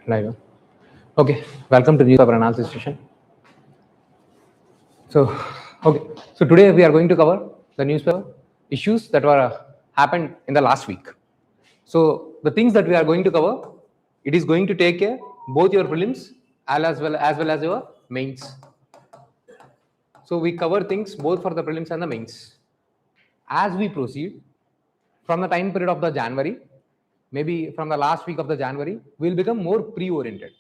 Live. Okay, welcome to the newspaper analysis session. So today we are going to cover the newspaper issues that were happened in the last week. So the things that we are going to cover, it is going to take care both your prelims as well as your mains. So we cover things both for the prelims and the mains. As we proceed from the time period of the January, maybe from the last week of the January, we will become more pre-oriented.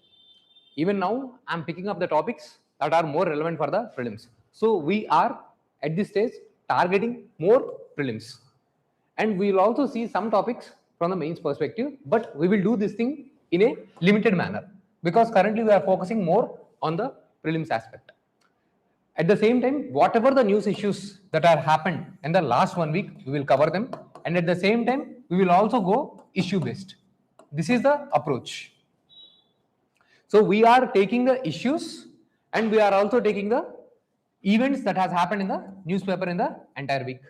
Even now, I'm picking up the topics that are more relevant for the prelims. So we are at this stage targeting more prelims. And we will also see some topics from the mains perspective, but we will do this thing in a limited manner because currently we are focusing more on the prelims aspect. At the same time, whatever the news issues that are happened in the last 1 week, we will cover them. And at the same time, we will also go issue based. This is the approach. So we are taking the issues and we are also taking the events that has happened in the newspaper in the entire week.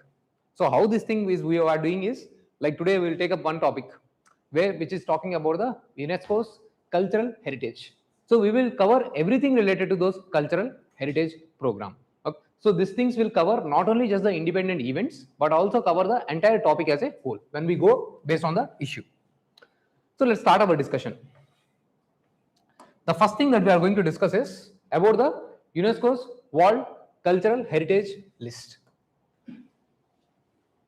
So how this thing is we are doing is, like today we will take up one topic which is talking about the UNESCO's cultural heritage. So we will cover everything related to those cultural heritage program. Okay. So these things will cover not only just the independent events, but also cover the entire topic as a whole when we go based on the issue. So let's start our discussion. The first thing that we are going to discuss is about the UNESCO's World Cultural Heritage List.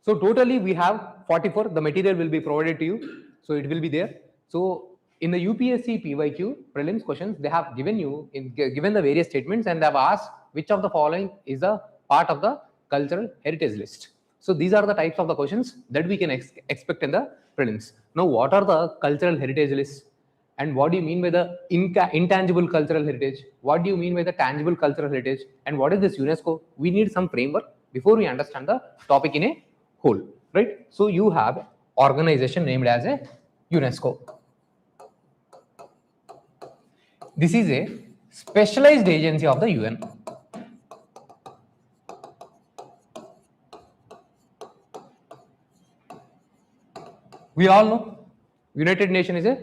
So totally we have 44. The material will be provided to you. So it will be there. So in the UPSC PYQ prelims questions, they have given the various statements and they have asked which of the following is a part of the cultural heritage list. So these are the types of the questions that we can expect in the prelims. Now, what are the cultural heritage lists? And what do you mean by the intangible cultural heritage? What do you mean by the tangible cultural heritage? And what is this UNESCO? We need some framework before we understand the topic in a whole, right? So you have organization named as a UNESCO. This is a specialized agency of the UN. We all know United Nations is a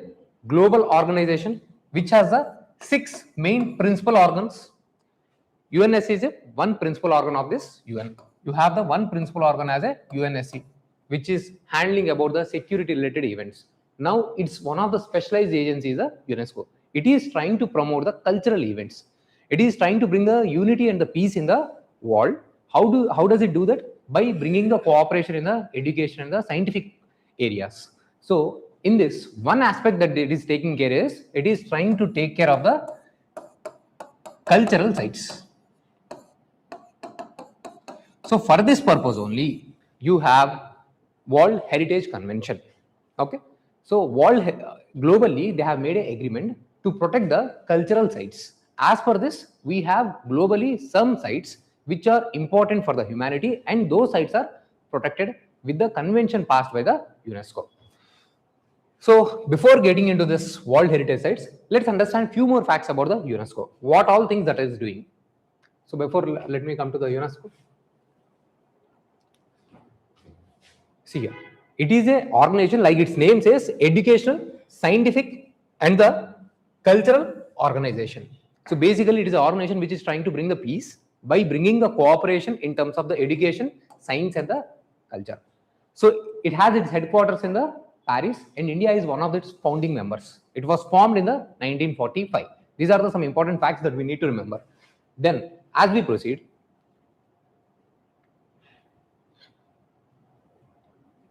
global organization which has the 6 main principal organs. UNSC is a one principal organ of this UN. You have the one principal organ as a UNSC, which is handling about the security related events. Now it's one of the specialized agencies of UNESCO. It is trying to promote the cultural events. It is trying to bring the unity and the peace in the world. How does it do that? By bringing the cooperation in the education and the scientific areas. So in this, one aspect that it is taking care is, it is trying to take care of the cultural sites. So for this purpose only, you have World Heritage Convention. Okay. So globally, they have made an agreement to protect the cultural sites. As per this, we have globally some sites which are important for the humanity, and those sites are protected with the convention passed by the UNESCO. So before getting into this World Heritage Sites, let's understand few more facts about the UNESCO. What all things that is doing. So before, let me come to the UNESCO. See here, it is an organization, like its name says, educational, scientific and the cultural organization. So basically it is an organization which is trying to bring the peace by bringing the cooperation in terms of the education, science and the culture. So it has its headquarters in the Paris, and India is one of its founding members. It was formed in the 1945. These are some important facts that we need to remember. Then as we proceed,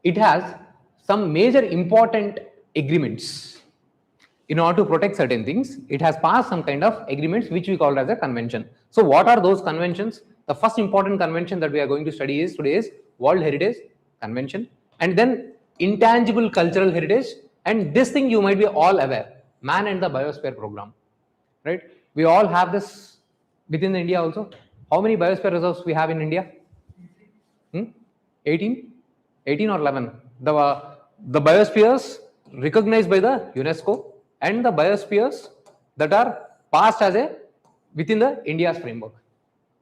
it has some major important agreements. In order to protect certain things, it has passed some kind of agreements which we call as a convention. So what are those conventions? The first important convention that we are going to study today is World Heritage Convention, and then intangible cultural heritage, and this thing you might be all aware, Man and the Biosphere Program, right? We all have this within India also. How many biosphere reserves we have in India? 18 or 11. The biospheres recognized by the UNESCO and the biospheres that are passed as a within the India's framework.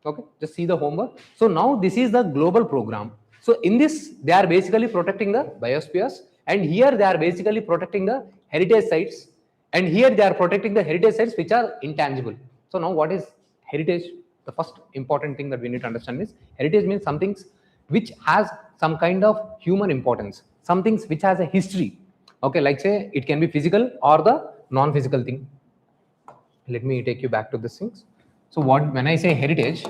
Okay, just see the homework. So now this is the global program. So in this, they are basically protecting the biospheres, and here they are basically protecting the heritage sites And here they are protecting the heritage sites which are intangible. So now what is heritage? The first important thing that we need to understand is heritage means some things which has some kind of human importance, some things which has a history. Okay, like say it can be physical or the non-physical thing. Let me take you back to these things. So when I say heritage,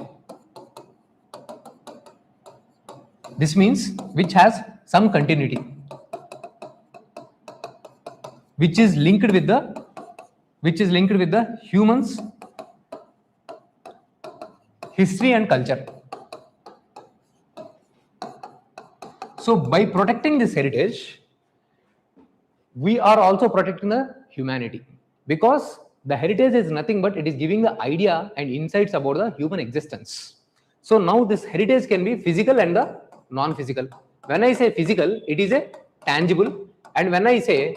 this means which has some continuity, which is linked with the humans history and culture. So by protecting this heritage, we are also protecting the humanity, because the heritage is nothing but it is giving the idea and insights about the human existence. So now this heritage can be physical and the non-physical. When I say physical, it is a tangible, and when I say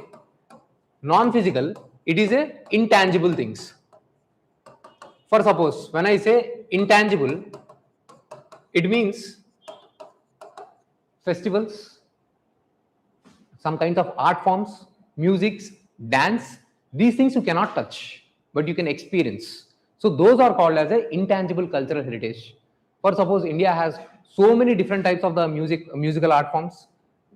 non-physical, it is a intangible things. For suppose when I say intangible, it means festivals, some kinds of art forms, musics, dance. These things you cannot touch, but you can experience. So those are called as a intangible cultural heritage. For suppose India has so many different types of the musical art forms,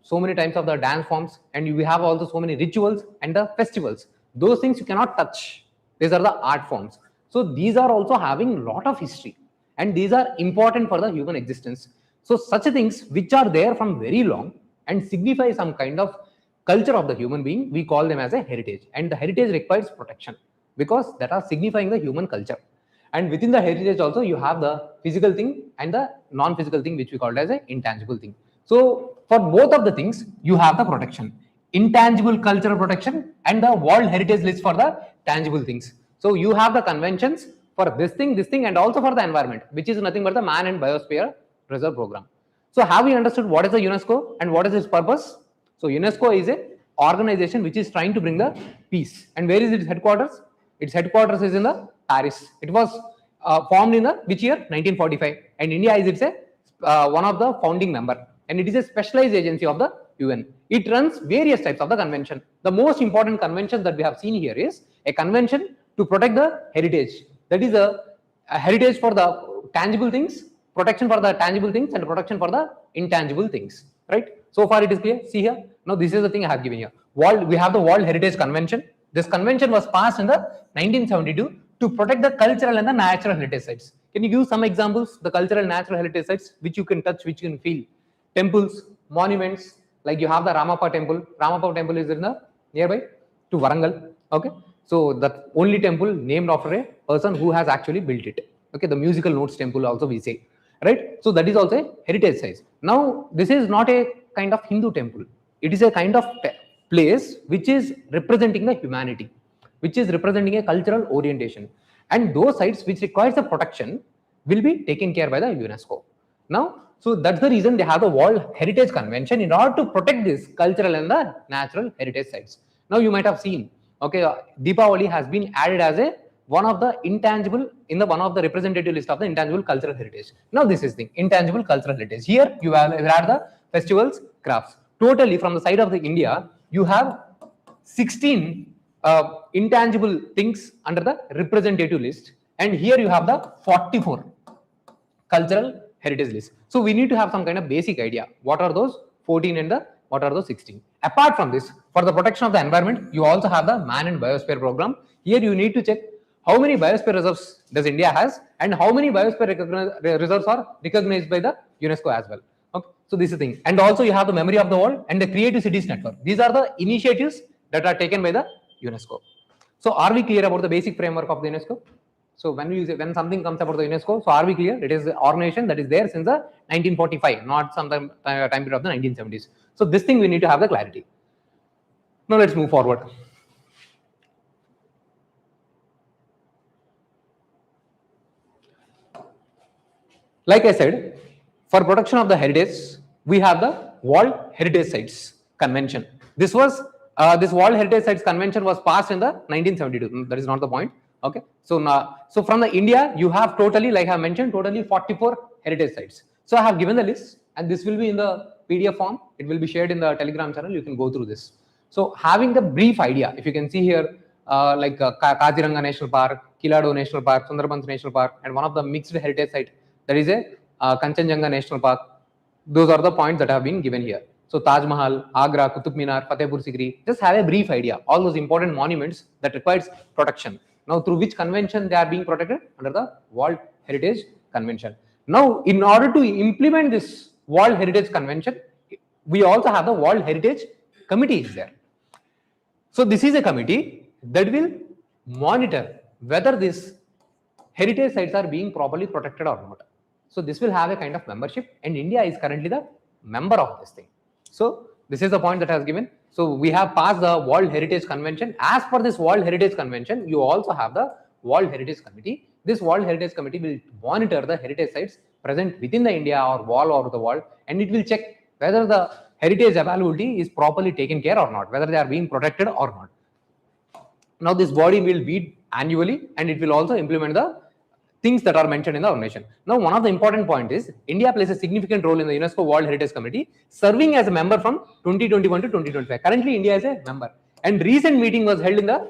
so many types of the dance forms, and we have also so many rituals and the festivals. Those things you cannot touch. These are the art forms. So these are also having a lot of history, and these are important for the human existence. So such things which are there from very long and signify some kind of culture of the human being, we call them as a heritage. And the heritage requires protection because that are signifying the human culture. And within the heritage also you have the physical thing and the non-physical thing, which we call as an intangible thing. So for both of the things, you have the protection, intangible cultural protection and the World Heritage List for the tangible things. So you have the conventions for this thing, and also for the environment, which is nothing but the Man and Biosphere Reserve Program. So have we understood what is the UNESCO and what is its purpose? So UNESCO is a organization which is trying to bring the peace. And where is its headquarters? Its headquarters is in the Paris. It was formed in the which year? 1945. And India is its one of the founding member. And it is a specialized agency of the UN. It runs various types of the convention. The most important convention that we have seen here is a convention to protect the heritage. That is a heritage for the tangible things, protection for the tangible things, and protection for the intangible things. Right? So far it is clear. See here. Now this is the thing I have given here. We have the World Heritage Convention. This convention was passed in the 1972 to protect the cultural and the natural heritage sites. Can you give some examples? The cultural and natural heritage sites which you can touch, which you can feel. Temples, monuments, like you have the Ramappa temple. Ramappa temple is in the nearby to Warangal. Okay. So the only temple named after a person who has actually built it. Okay. The musical notes temple also we say. Right. So that is also a heritage site. Now this is not a kind of Hindu temple. It is a kind of place which is representing the humanity, which is representing a cultural orientation, and those sites which requires the protection will be taken care by the UNESCO. Now, so that's the reason they have the World Heritage Convention in order to protect this cultural and the natural heritage sites. Now you might have seen, okay, Deepavali has been added as a one of the intangible in the one of the representative list of the intangible cultural heritage. Now this is the intangible cultural heritage. Here you have the festivals, crafts. Totally from the side of the India, you have 16 intangible things under the representative list, and here you have the 44 cultural heritage list. So we need to have some kind of basic idea. What are those 14 and what are those 16? Apart from this, for the protection of the environment, you also have the Man and Biosphere Program. Here you need to check how many biosphere reserves does India has, and how many biosphere reserves are recognized by the UNESCO as well. Okay. So this is the thing. And also you have the Memory of the World and the Creative Cities Network. These are the initiatives that are taken by the UNESCO. So are we clear about the basic framework of the UNESCO? So when something comes about the UNESCO, so are we clear? It is an organization that is there since the 1945, not some time period of the 1970s. So this thing we need to have the clarity. Now let's move forward. Like I said, for protection of the heritage, we have the World Heritage Sites Convention. This was this World Heritage Sites Convention was passed in the 1972. That is not the point. Okay. So now, so from the India, you have totally, like I mentioned, totally 44 heritage sites. So I have given the list, and this will be in the PDF form. It will be shared in the Telegram channel. You can go through this. So having the brief idea, if you can see here, Kaziranga National Park, Kilado National Park, Sundarbans National Park, and one of the mixed heritage site, that is a Kanchenjunga National Park. Those are the points that have been given here. So Taj Mahal, Agra, Qutub Minar, Fatehpur Sikri, just have a brief idea. All those important monuments that requires protection. Now, through which convention they are being protected? Under the World Heritage Convention. Now, in order to implement this World Heritage Convention, we also have the World Heritage Committee is there. So this is a committee that will monitor whether these heritage sites are being properly protected or not. So this will have a kind of membership, and India is currently the member of this thing. So this is the point that has given. So we have passed the World Heritage Convention. As per this World Heritage Convention, you also have the World Heritage Committee. This World Heritage Committee will monitor the heritage sites present within the India or all over the world, and it will check whether the heritage availability is properly taken care or not, whether they are being protected or not. Now this body will meet annually, and it will also implement the things that are mentioned in the organization. Now, one of the important points is India plays a significant role in the UNESCO World Heritage Committee, serving as a member from 2021 to 2025. Currently, India is a member, and recent meeting was held in the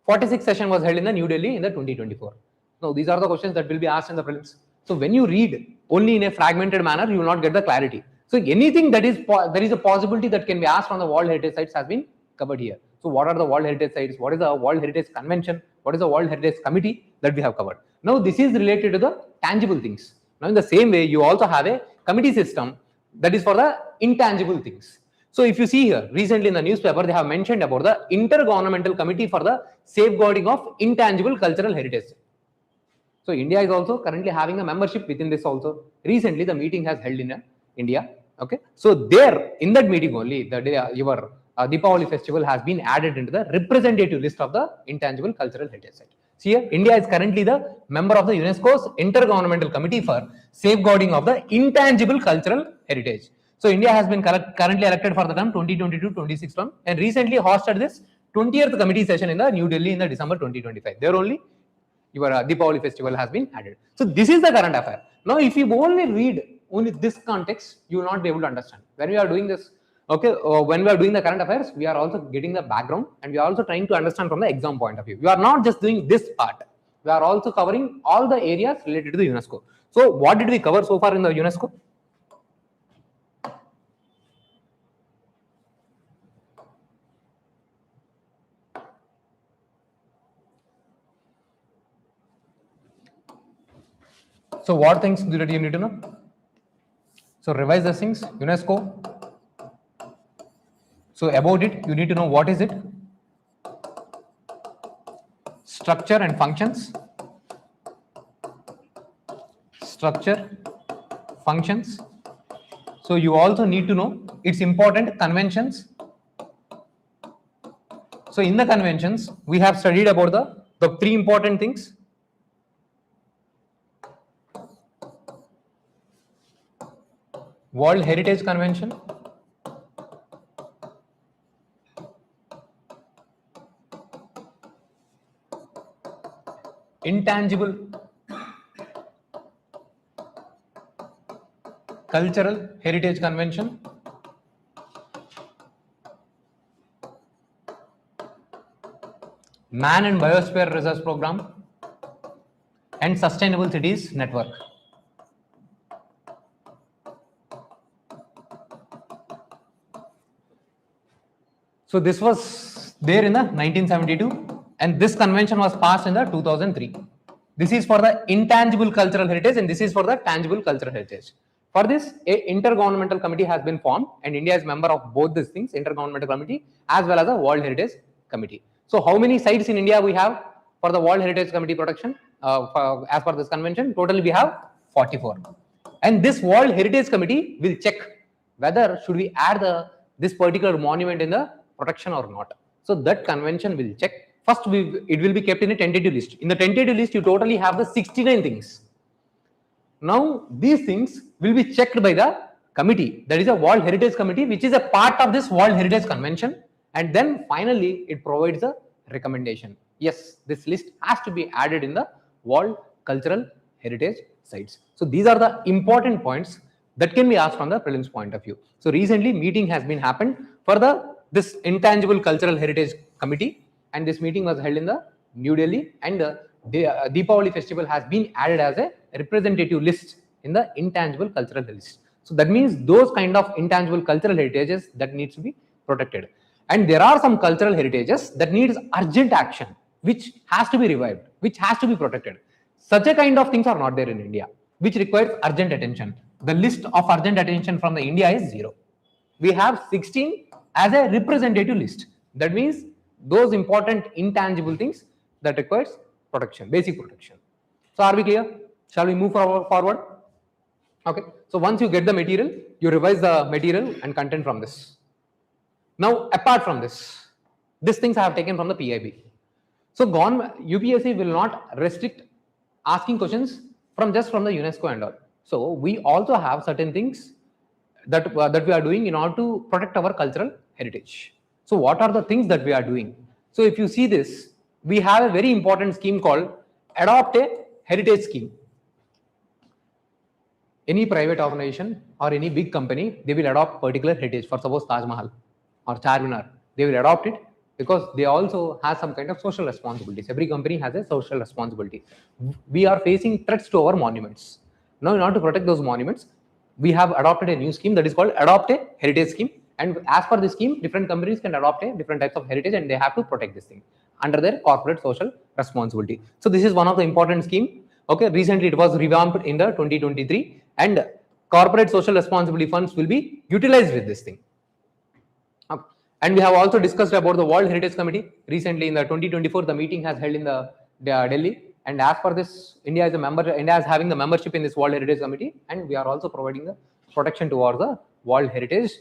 46th session was held in the New Delhi in the 2024. Now, these are the questions that will be asked in the prelims. So, when you read only in a fragmented manner, you will not get the clarity. So, anything that is there is a possibility that can be asked on the World Heritage sites has been covered here. So, what are the World Heritage sites? What is the World Heritage Convention? What is the World Heritage Committee that we have covered? Now, this is related to the tangible things. Now, in the same way, you also have a committee system that is for the intangible things. So, if you see here, recently in the newspaper, they have mentioned about the Intergovernmental Committee for the Safeguarding of Intangible Cultural Heritage. So, India is also currently having a membership within this also. Recently, the meeting has held in India. Okay. So, there, in that meeting only, the day your Deepavali festival has been added into the representative list of the intangible cultural heritage site. See here, India is currently the member of the UNESCO's Intergovernmental Committee for Safeguarding of the Intangible Cultural Heritage. So, India has been currently elected for the term 2022-26 term, and recently hosted this 20th committee session in the New Delhi in the December 2025. There only your Deepavali festival has been added. So, this is the current affair. Now, if you only read only this context, you will not be able to understand. When we are doing this, okay, when we are doing the current affairs, we are also getting the background, and we are also trying to understand from the exam point of view. We are not just doing this part. We are also covering all the areas related to the UNESCO. So, what did we cover so far in the UNESCO? So, what things did you need to know? So, revise the things, UNESCO. So, about it, you need to know what is it, structure and functions, structure, functions. So, you also need to know its important conventions. So, in the conventions, we have studied about the three important things. World Heritage Convention, Intangible Cultural Heritage Convention, Man and Biosphere Research Program, and Sustainable Cities Network. So this was there in the 1972, and this convention was passed in the 2003. This is for the intangible cultural heritage, and this is for the tangible cultural heritage. For this, a intergovernmental committee has been formed, and India is member of both these things, intergovernmental committee as well as the World Heritage Committee. So how many sites in India we have for the World Heritage Committee protection? As per this convention, totally we have 44. And this World Heritage Committee will check whether should we add this particular monument in the protection or not. So that convention will check. First, it will be kept in a tentative list. In the tentative list, you totally have the 69 things. Now, these things will be checked by the committee. That is a World Heritage Committee, which is a part of this World Heritage Convention. And then finally, it provides a recommendation. Yes, this list has to be added in the World Cultural Heritage Sites. So these are the important points that can be asked from the prelims point of view. So recently, meeting has been happened for this Intangible Cultural Heritage Committee, and this meeting was held in the New Delhi, and the Deepavali festival has been added as a representative list in the intangible cultural list. So that means those kind of intangible cultural heritages that needs to be protected. And there are some cultural heritages that needs urgent action, which has to be revived, which has to be protected. Such a kind of things are not there in India, which requires urgent attention. The list of urgent attention from the India is 0. We have 16 as a representative list. That means those important intangible things that requires protection, basic protection. So are we clear? Shall we move forward? Okay. So once you get the material, you revise the material and content from this. Now, apart from this, these things I have taken from the PIB. So UPSC will not restrict asking questions from the UNESCO and all. So we also have certain things that we are doing in order to protect our cultural heritage. So what are the things that we are doing? So if you see this, we have a very important scheme called Adopt a Heritage Scheme. Any private organization or any big company, they will adopt particular heritage. For suppose Taj Mahal or Charminar, they will adopt it because they also have some kind of social responsibilities. Every company has a social responsibility. We are facing threats to our monuments. Now, in order to protect those monuments, we have adopted a new scheme that is called Adopt a Heritage Scheme. And as per this scheme, different companies can adopt a different types of heritage, and they have to protect this thing under their corporate social responsibility. So this is one of the important scheme. Okay, recently it was revamped in the 2023, and corporate social responsibility funds will be utilized with this thing. Okay. And we have also discussed about the World Heritage Committee. Recently in the 2024, the meeting has held in the Delhi. And as per this, India is a member. India is having the membership in this World Heritage Committee, and we are also providing the protection towards the World Heritage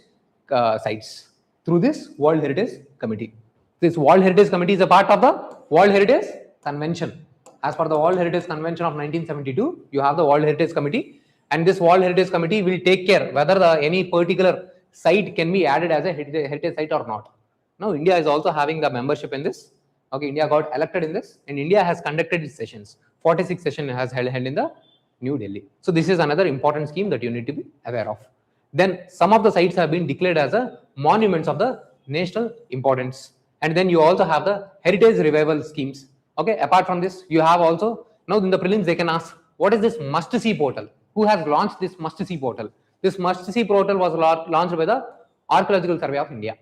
sites through this World Heritage Committee. This World Heritage Committee is a part of the World Heritage Convention. As per the World Heritage Convention of 1972, you have the World Heritage Committee, and this World Heritage Committee will take care whether any particular site can be added as a heritage site or not. Now, India is also having the membership in this. Okay, India got elected in this, and India has conducted its sessions. 46 sessions has held in the New Delhi. So this is another important scheme that you need to be aware of. Then some of the sites have been declared as a monuments of the national importance. And then you also have the heritage revival schemes. Okay, apart from this, you have also, now in the prelims they can ask, what is this must-see portal? Who has launched this must-see portal? This must-see portal was launched by the Archaeological Survey of India.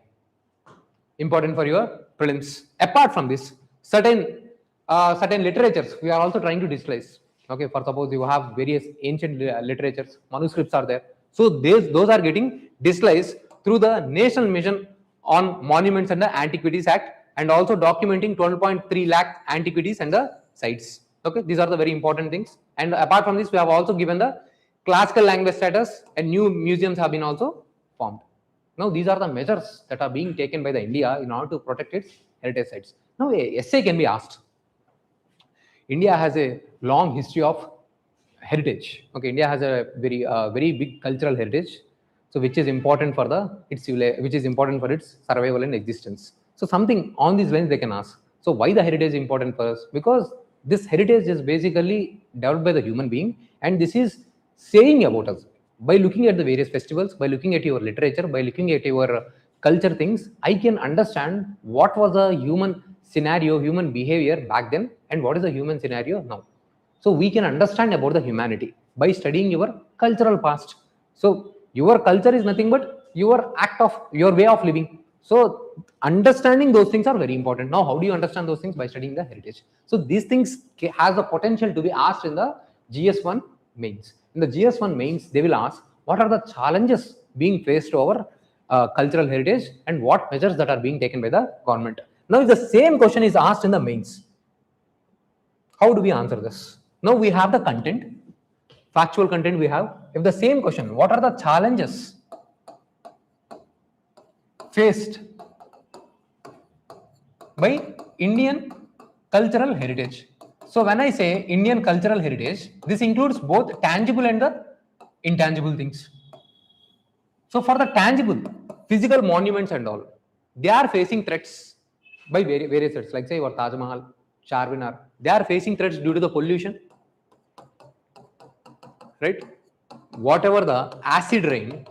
Important for your prelims. Apart from this, certain literatures we are also trying to digitalize. Okay, for suppose you have various ancient literatures, manuscripts are there. So those are getting digitalized through the National Mission on Monuments and the Antiquities Act, and also documenting 12.3 lakh antiquities and the sites. Okay, these are the very important things. And apart from this, we have also given the classical language status, and new museums have been also formed. Now, these are the measures that are being taken by the India in order to protect its heritage sites. Now, a essay can be asked. India has a long history of heritage. Okay, India has a very big cultural heritage, so which is important for its survival and existence. So something on these lines they can ask. So why the heritage is important for us? Because this heritage is basically developed by the human being, and this is saying about us. By looking at the various festivals, by looking at your literature, by looking at your culture things, I can understand what was the human scenario, human behavior back then, and what is the human scenario now. So we can understand about the humanity by studying your cultural past. So your culture is nothing but your way of living. So understanding those things are very important. Now, how do you understand those things? By studying the heritage. So these things has the potential to be asked in the GS1 mains. In the GS1 mains, they will ask what are the challenges being faced to our cultural heritage, and what measures that are being taken by the government. Now, if the same question is asked in the mains, how do we answer this? Now we have the content, factual content we have. If the same question, what are the challenges faced by Indian cultural heritage? So when I say Indian cultural heritage, this includes both tangible and the intangible things. So for the tangible, physical monuments and all, they are facing threats by various threats, like say your Taj Mahal, Charminar. They are facing threats due to the pollution, right? Whatever the acid rain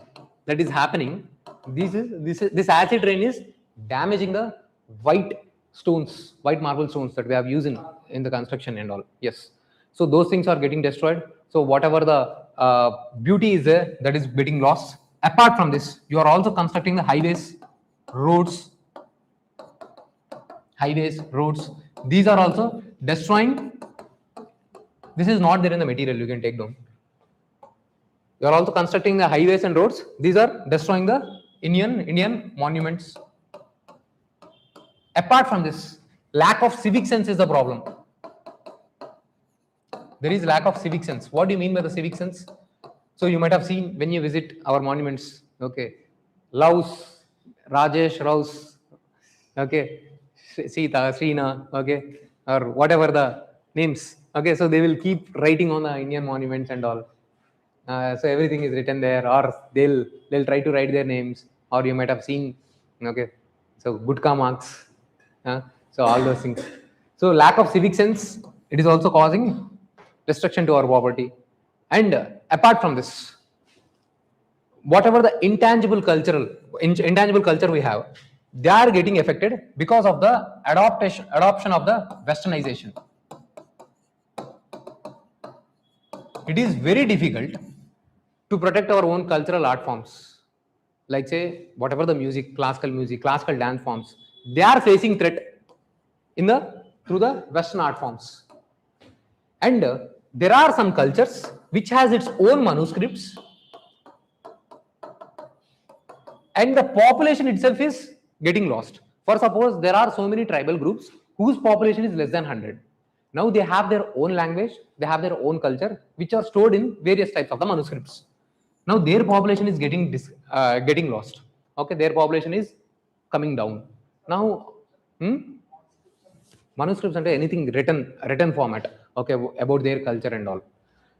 that is happening, this acid rain is damaging the white stones, white marble stones that we have used in the construction and all. Yes. So those things are getting destroyed. So whatever the beauty is there, that is getting lost. Apart from this, you are also constructing the highways, roads, roads. These are also destroying. This is not there in the material. You can take down. You are also constructing the highways and roads. These are destroying the Indian monuments. Apart from this, lack of civic sense is the problem. There is lack of civic sense. What do you mean by the civic sense? So you might have seen when you visit our monuments, okay, Laus, Rajesh, Raus, okay, Sita, Srina, okay, or whatever the names, okay, so they will keep writing on the Indian monuments and all. So everything is written there, or they'll try to write their names, or you might have seen, okay, so Gutka marks, so all those things. So lack of civic sense, it is also causing destruction to our property. And apart from this, whatever the intangible culture we have, they are getting affected because of the adoption of the westernization. It is very difficult to protect our own cultural art forms, like say whatever the music, classical dance forms, they are facing threat through the western art forms. And there are some cultures which has its own manuscripts, and the population itself is getting lost. For suppose there are so many tribal groups whose population is less than 100. Now they have their own language, they have their own culture, which are stored in various types of the manuscripts. Now their population is getting lost. Okay, their population is coming down. Now, manuscripts and anything written format, okay, about their culture and all.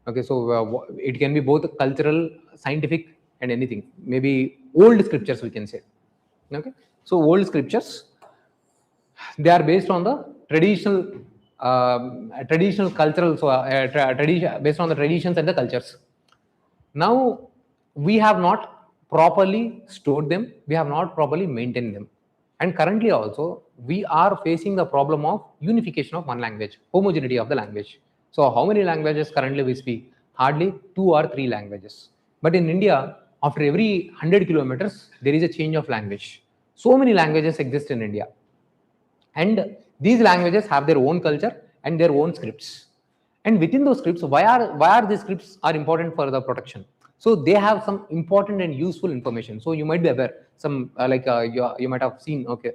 Okay, so it can be both cultural, scientific, and anything, maybe old scriptures we can say. Okay, so old scriptures, they are based on the traditional cultural, so tradition, based on the traditions and the cultures. Now we have not properly stored them, we have not properly maintained them. And currently also we are facing the problem of unification of one language, homogeneity of the language. So how many languages currently we speak? Hardly 2 or 3 languages. But in India, after every 100 kilometers there is a change of language. So many languages exist in India, and these languages have their own culture and their own scripts. And within those scripts, why are these scripts are important for the protection? So they have some important and useful information. So you might be aware some you might have seen, okay,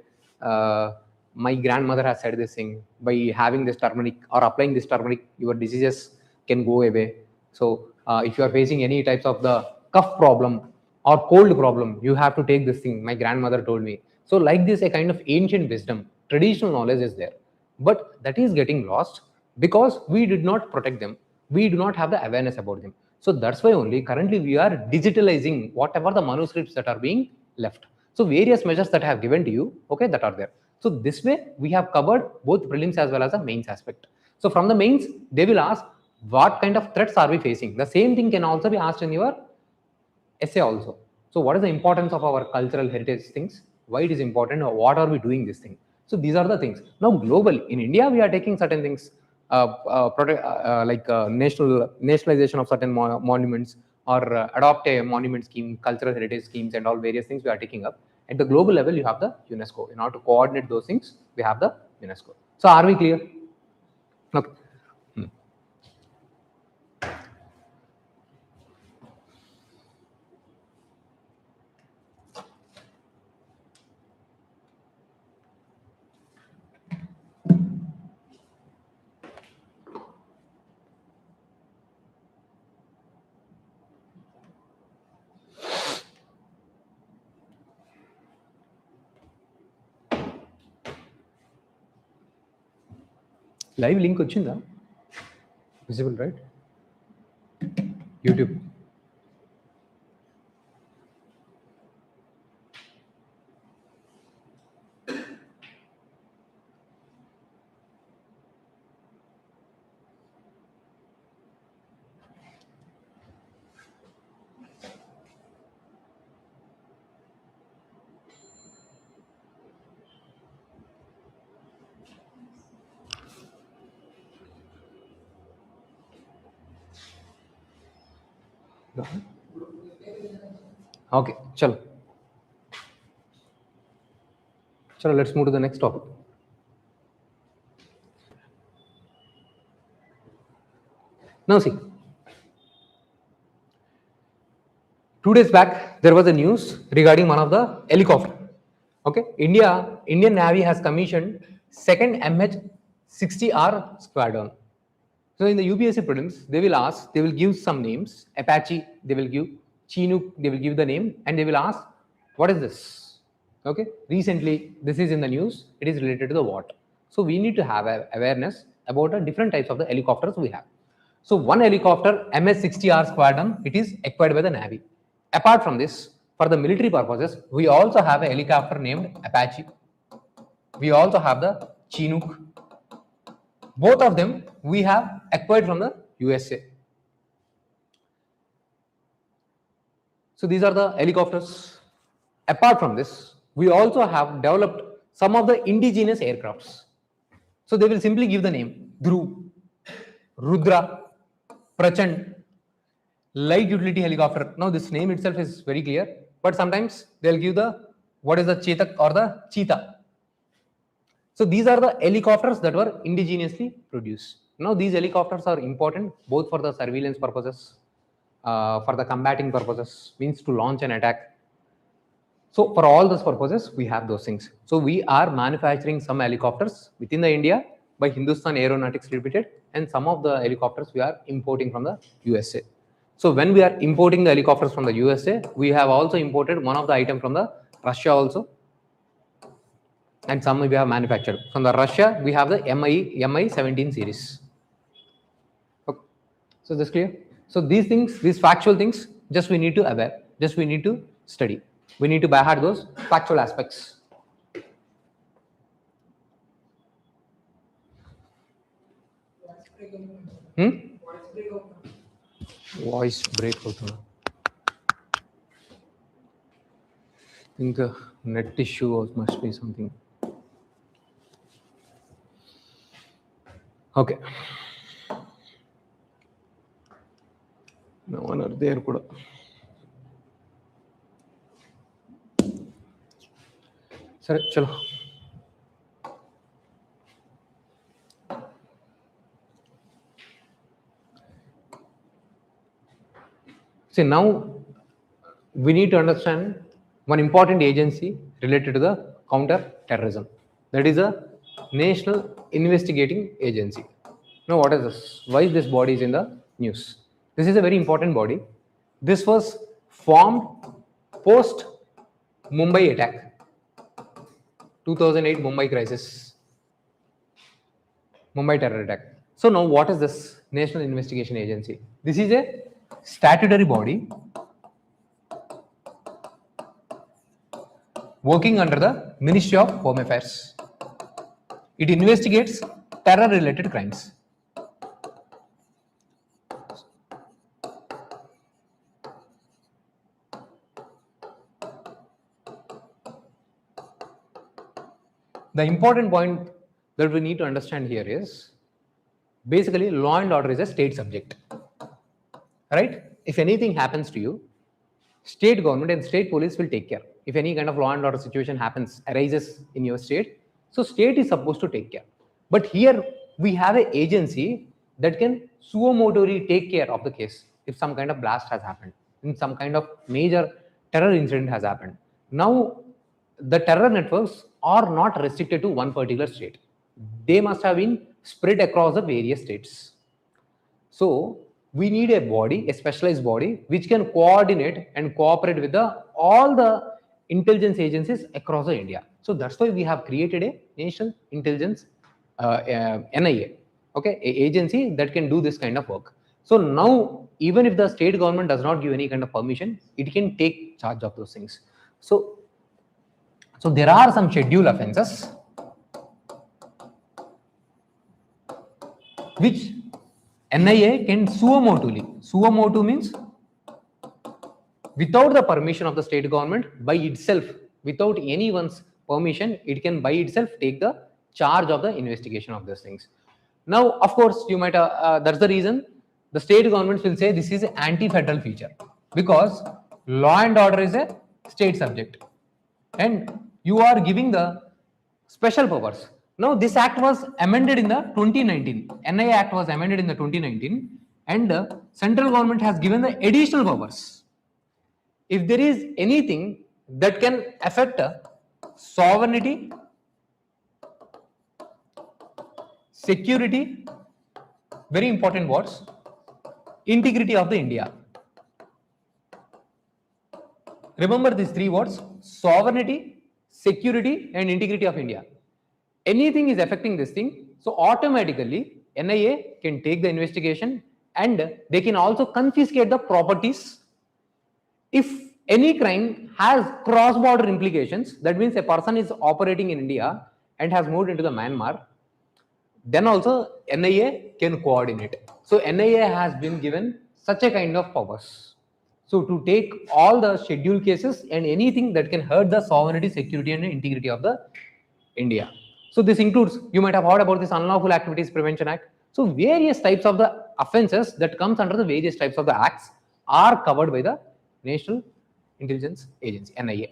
my grandmother has said this thing: by having this turmeric or applying this turmeric, your diseases can go away. So if you are facing any types of the cough problem or cold problem, you have to take this thing, my grandmother told me. So like this, a kind of ancient wisdom, traditional knowledge is there, but that is getting lost because we did not protect them, we do not have the awareness about them. So that's why only currently we are digitalizing whatever the manuscripts that are being left. So various measures that I have given to you, okay, that are there. So this way we have covered both prelims as well as the mains aspect. So from the mains, they will ask what kind of threats are we facing. The same thing can also be asked in your essay also. So what is the importance of our cultural heritage things, why it is important, or what are we doing this thing? So these are the things. Now global, in India we are taking certain things, nationalization of certain monuments, or adopt a monument scheme, cultural heritage schemes, and all various things we are taking up. At the global level, you have the UNESCO. In order to coordinate those things, we have the UNESCO. So are we clear? Okay. Live link వచ్చిందా? Visible, right? YouTube. Okay, chalo. Chalo, let's move to the next topic. Now see, 2 days back there was a news regarding one of the helicopter. Okay, Indian Navy has commissioned second MH-60R squadron. So in the UPSC prelims, they will give some names. Apache, they will give Chinook, they will give the name, and they will ask, what is this? Okay, recently this is in the news. It is related to the what. So we need to have awareness about the different types of the helicopters we have. So one helicopter MS-60R squadron, it is acquired by the Navy. Apart from this, for the military purposes, we also have a helicopter named Apache. We also have the Chinook. Both of them we have acquired from the USA. So these are the helicopters. Apart from this, we also have developed some of the indigenous aircrafts. So they will simply give the name Dhruv, Rudra, Prachand, light utility helicopter. Now this name itself is very clear, but sometimes they'll give the what is the Chetak or the Cheetah. So these are the helicopters that were indigenously produced. Now these helicopters are important both for the surveillance purposes, for the combating purposes, means to launch an attack. So for all those purposes, we have those things. So we are manufacturing some helicopters within the India by Hindustan Aeronautics Limited, and some of the helicopters we are importing from the USA. So when we are importing the helicopters from the USA, we have also imported one of the item from the Russia also, and some we have manufactured. From the Russia, we have the Mi-17 series. Okay. So this clear? So these things, these factual things, just we need to aware, just we need to study. We need to by heart those factual aspects. Voice break also. I think net issue must be something. Okay. No one are there. Sir, chalo. See, now we need to understand one important agency related to the counter-terrorism. That is a National Investigating Agency. Now, what is this? Why is this body is in the news? This is a very important body. This was formed post Mumbai attack, 2008 Mumbai crisis, Mumbai terror attack. So now, what is this National Investigation Agency? This is a statutory body working under the Ministry of Home Affairs. It investigates terror-related crimes. The important point that we need to understand here is basically law and order is a state subject, right? If anything happens to you, state government and state police will take care. If any kind of law and order situation arises in your state, so state is supposed to take care. But here we have an agency that can suo motu take care of the case if some kind of blast has happened, if some kind of major terror incident has happened. Now, the terror networks are not restricted to one particular state. They must have been spread across the various states. So we need a body, a specialized body, which can coordinate and cooperate with all the intelligence agencies across the India. So that's why we have created a National Intelligence NIA, okay, an agency that can do this kind of work. So now, even if the state government does not give any kind of permission, it can take charge of those things. So there are some schedule offences which NIA can suo motu. Suo motu means without the permission of the state government, by itself, without anyone's permission, it can by itself take the charge of the investigation of these things. Now, of course, you might that's the reason the state governments will say this is an anti-federal feature because law and order is a state subject and you are giving the special powers. Now this act was amended in the 2019. NIA Act was amended in the 2019 and the central government has given the additional powers. If there is anything that can affect sovereignty, security, very important words, integrity of the India. Remember these three words: sovereignty, security, and integrity of India. Anything is affecting this thing, so automatically NIA can take the investigation and they can also confiscate the properties. If any crime has cross-border implications, that means a person is operating in India and has moved into the Myanmar, then also NIA can coordinate. So NIA has been given such a kind of powers. So to take all the scheduled cases and anything that can hurt the sovereignty, security and integrity of the India. So this includes, you might have heard about this Unlawful Activities Prevention Act. So various types of the offences that comes under the various types of the acts are covered by the National Intelligence Agency, NIA.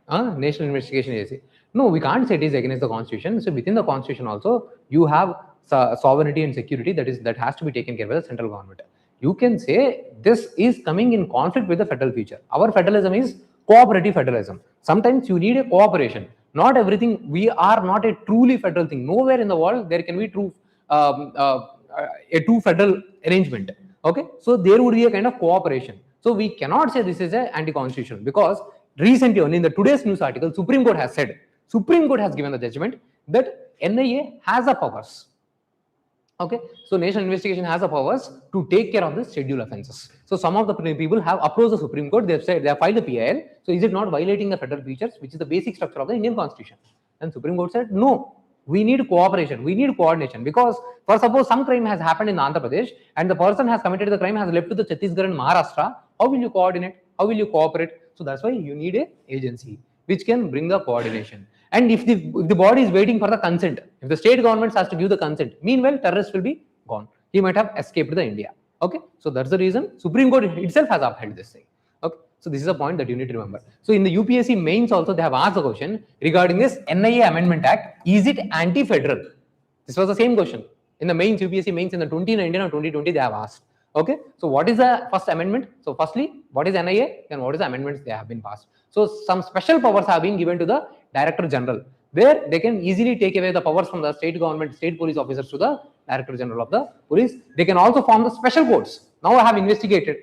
National Investigation Agency. No, we can't say it is against the Constitution. So within the Constitution also, you have sovereignty and security that has to be taken care of by the central government. You can say this is coming in conflict with the federal feature. Our federalism is cooperative federalism. Sometimes you need a cooperation. Not everything, we are not a truly federal thing. Nowhere in the world there can be a true federal arrangement. Okay, so there would be a kind of cooperation. So we cannot say this is a anti-constitutional because recently only in the today's news article, Supreme Court has said, Supreme Court has given the judgment that NIA has the powers. Okay, so National Investigation has the powers to take care of the scheduled offences. So some of the people have approached the Supreme Court. They have said they have filed the PIL. So is it not violating the federal features, which is the basic structure of the Indian Constitution? And Supreme Court said no. We need cooperation. We need coordination because, for suppose some crime has happened in Andhra Pradesh and the person has committed the crime has left to the Chhattisgarh and Maharashtra. How will you coordinate? How will you cooperate? So that's why you need a agency which can bring the coordination. And if the body is waiting for the consent, if the state government has to give the consent, meanwhile terrorists will be gone. He might have escaped the India. Okay, so that's the reason Supreme Court itself has upheld this thing. Okay, so this is a point that you need to remember. So in the UPSC mains also they have asked the question regarding this NIA Amendment Act. Is it anti-federal? This was the same question in the mains, UPSC mains in the 2019 or 2020 they have asked. Okay, so what is the first amendment? So firstly, what is NIA and what is the amendments they have been passed? So some special powers have been given to the Director General, where they can easily take away the powers from the state government, state police officers to the Director General of the police. They can also form the special courts. Now I have investigated.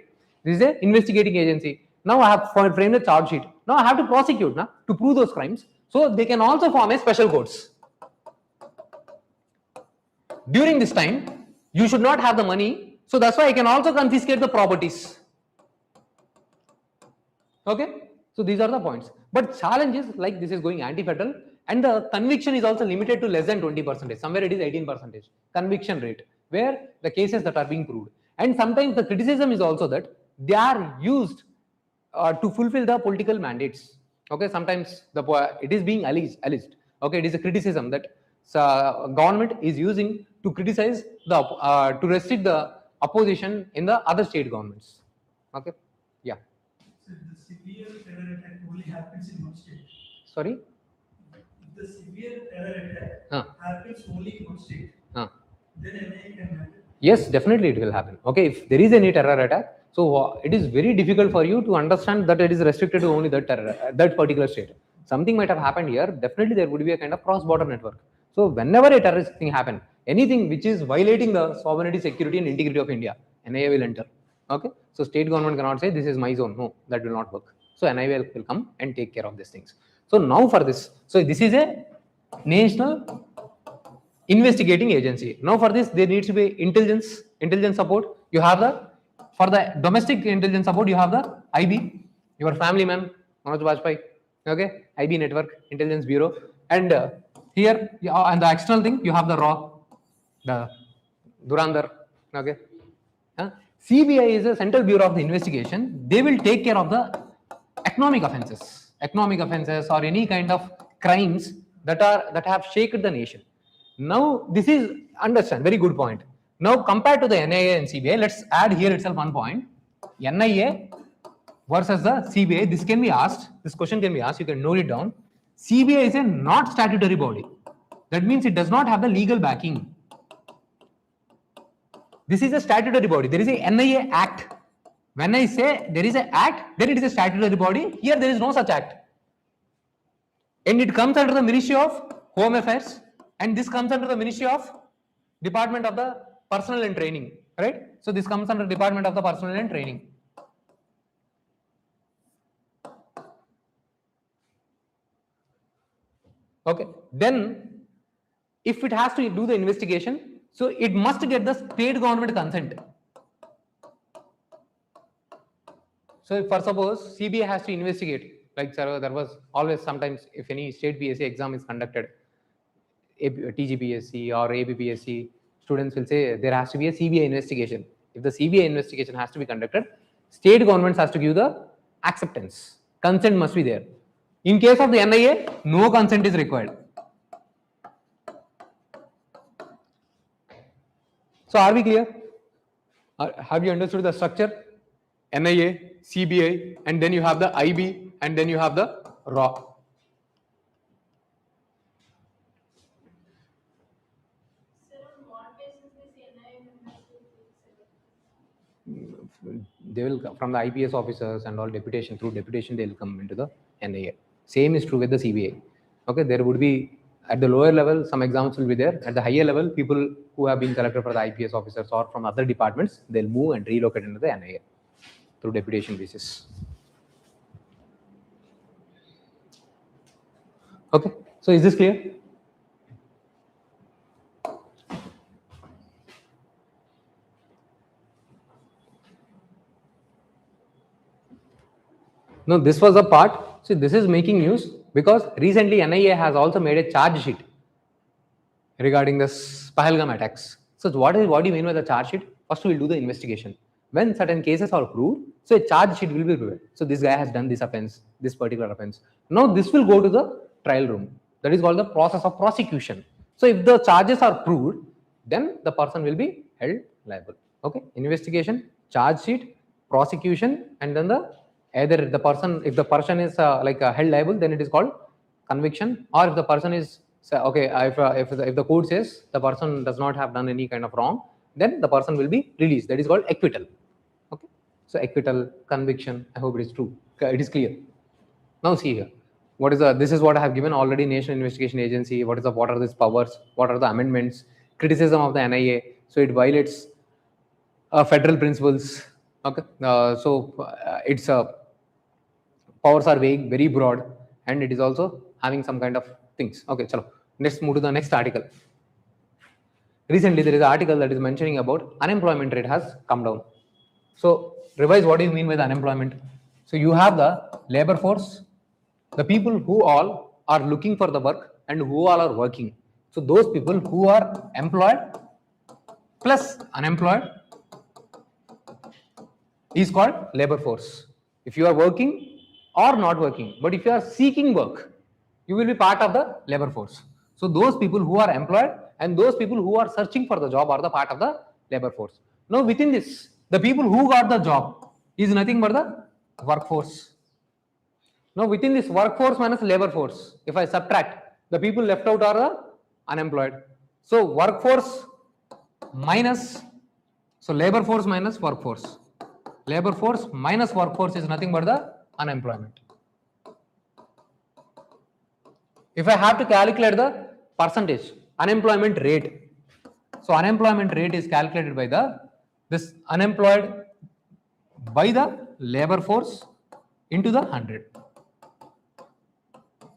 This is an investigating agency. Now I have framed a charge sheet. Now I have to prosecute to prove those crimes. So they can also form a special courts. During this time, you should not have the money. So that's why I can also confiscate the properties. Okay. So these are the points. But challenge is like this is going anti-federal and the conviction is also limited to less than 20%. Somewhere it is 18% conviction rate where the cases that are being proved. And sometimes the criticism is also that they are used to fulfill the political mandates. Okay, sometimes it is being alleged. Okay, it is a criticism that government is using to criticize the to restrict the opposition in the other state governments. Okay, yeah. So the severe terror attack only happens in one state. Sorry. If the severe terror attack happens only in one state, then NIA can happen. Yes, definitely it will happen. Okay, if there is any terror attack, so it is very difficult for you to understand that it is restricted to only that particular state. Something might have happened here. Definitely there would be a kind of cross-border network. So whenever a terrorist thing happens, anything which is violating the sovereignty, security, and integrity of India, NIA will enter. Okay, so state government cannot say this is my zone. No, that will not work. So NIA will come and take care of these things. So now for this, so this is a national investigating agency. Now for this, there needs to be intelligence support. You have for the domestic intelligence support, you have the IB, your family man, Manoj Bajpayee. Okay, IB network, intelligence bureau, and here and the external thing, you have the RAW, the Durandar. Okay, CBI is a Central Bureau of the Investigation. They will take care of the economic offences or any kind of crimes that have shaken the nation. Now this is, understand, very good point. Now compared to the NIA and CBI, let's add here itself one point. NIA versus the CBI, this can be asked, this question can be asked, you can note it down. CBI is a not statutory body. That means it does not have the legal backing. This is a statutory body. There is a NIA Act. When I say there is an act, then it is a statutory body. Here there is no such act. And it comes under the Ministry of Home Affairs, and this comes under the Ministry of Department of the Personnel and Training, right? So this comes under Department of the Personnel and Training. Okay, then if it has to do the investigation, so it must get the state government consent. So for suppose CBI has to investigate, like sir, there was always sometimes if any state PSC exam is conducted, TGPSC or ABPSC, students will say there has to be a CBI investigation. If the CBI investigation has to be conducted, state governments has to give the acceptance. Consent must be there. In case of the NIA, no consent is required. So are we clear? Have you understood the structure? NIA, CBI, and then you have the IB, and then you have the RAW. They will come from the IPS officers and all deputation, through deputation they will come into the NIA. Same is true with the CBI. Okay, there would be at the lower level some exams will be there. At the higher level, people who have been selected for the IPS officers or from other departments, they'll move and relocate into the NIA through deputation basis. Okay, so is this clear? No, this was a part. See, this is making news because recently NIA has also made a charge sheet regarding this Pahalgam attacks. So what do you mean by the charge sheet? First we will do the investigation. When certain cases are proved, so a charge sheet will be prepared. So this guy has done this offense, this particular offense. Now this will go to the trial room. That is called the process of prosecution. So if the charges are proved, then the person will be held liable. Okay, investigation, charge sheet, prosecution, and then the either the person, if the person is held liable, then it is called conviction, or if the person is okay, if the court says the person does not have done any kind of wrong, then the person will be released. That is called acquittal. Okay, so acquittal, conviction. I hope it is true. It is clear. Now see here. What is the? This is what I have given already. National Investigation Agency. What are these powers? What are the amendments? Criticism of the NIA. So it violates federal principles. Okay. Its powers are vague, very broad, and it is also having some kind of things. Okay, chalo. Let's move to the next article. Recently, there is an article that is mentioning about unemployment rate has come down. So, revise what do you mean by the unemployment? So, you have the labor force, the people who all are looking for the work and who all are working. So, those people who are employed plus unemployed is called labor force. If you are working or not working, but if you are seeking work, you will be part of the labor force. So those people who are employed and those people who are searching for the job are the part of the labor force. Now within this, the people who got the job is nothing but the workforce. Now within this workforce minus labor force, if I subtract, the people left out are the unemployed. So workforce minus, so labor force minus workforce. Labor force minus workforce is nothing but the unemployment. If I have to calculate the percentage, unemployment rate. So unemployment rate is calculated by this unemployed by the labor force into the 100.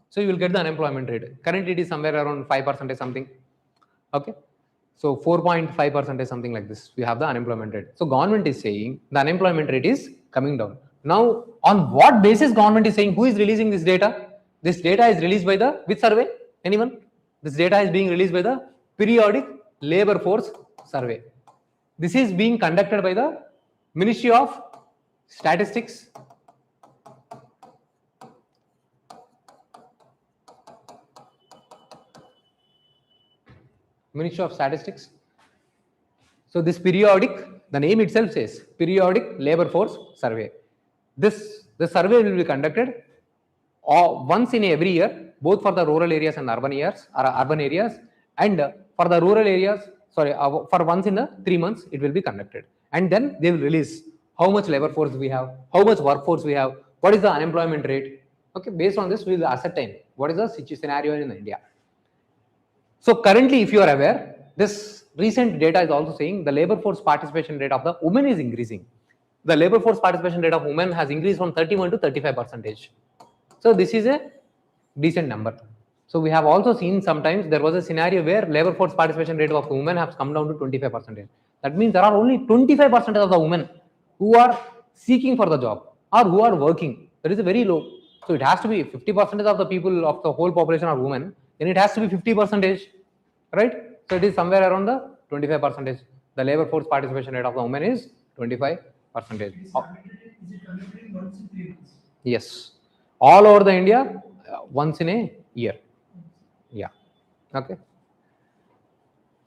So you will get the unemployment rate. Currently it is somewhere around 5% something. Okay. So 4.5% something like this. We have the unemployment rate. So government is saying the unemployment rate is coming down. Now on what basis government is saying? Who is releasing this data? This data is released by the which survey? Anyone? This data is being released by the periodic labor force survey. This is being conducted by the Ministry of Statistics. Ministry of Statistics. So this periodic, the name itself says periodic labor force survey. The survey will be conducted once in every year, both for the rural areas and urban areas, and for the rural areas, for once in the 3 months it will be conducted, and then they will release how much labor force we have, how much workforce we have, what is the unemployment rate. Okay, based on this we will ascertain what is the scenario in India. So currently, if you are aware, this recent data is also saying the labor force participation rate of the women is increasing. The labor force participation rate of women has increased from 31 to 35%. So this is a decent number. So we have also seen sometimes there was a scenario where labor force participation rate of women has come down to 25%. That means there are only 25% of the women who are seeking for the job or who are working. That is very low. So it has to be 50% of the people of the whole population are women. Then it has to be 50%, right? So it is somewhere around the 25%. The labor force participation rate of the women is 25%. Is it conducted once in 3 months? Yes, all over the India, once in a year. Yeah. Okay.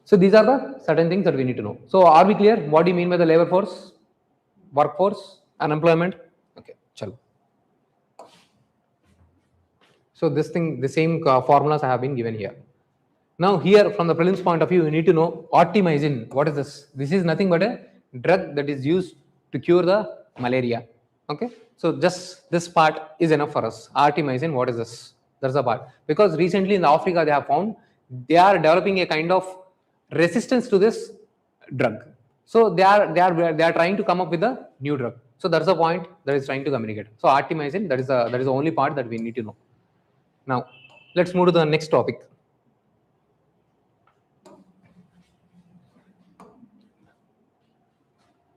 So these are the certain things that we need to know. So are we clear? What do you mean by the labor force, workforce, unemployment? Okay, chalo. So this thing, the same formulas have been given here. Now here, from the prelims point of view, you need to know artemisinin. What is this? This is nothing but a drug that is used to cure the malaria. Okay. So just this part is enough for us. Artemisinin, what is this? That's the part. Because recently in Africa they have found they are developing a kind of resistance to this drug. So they are trying to come up with a new drug. So that's the point that is trying to communicate. So artemisinin, that is the only part that we need to know. Now let's move to the next topic.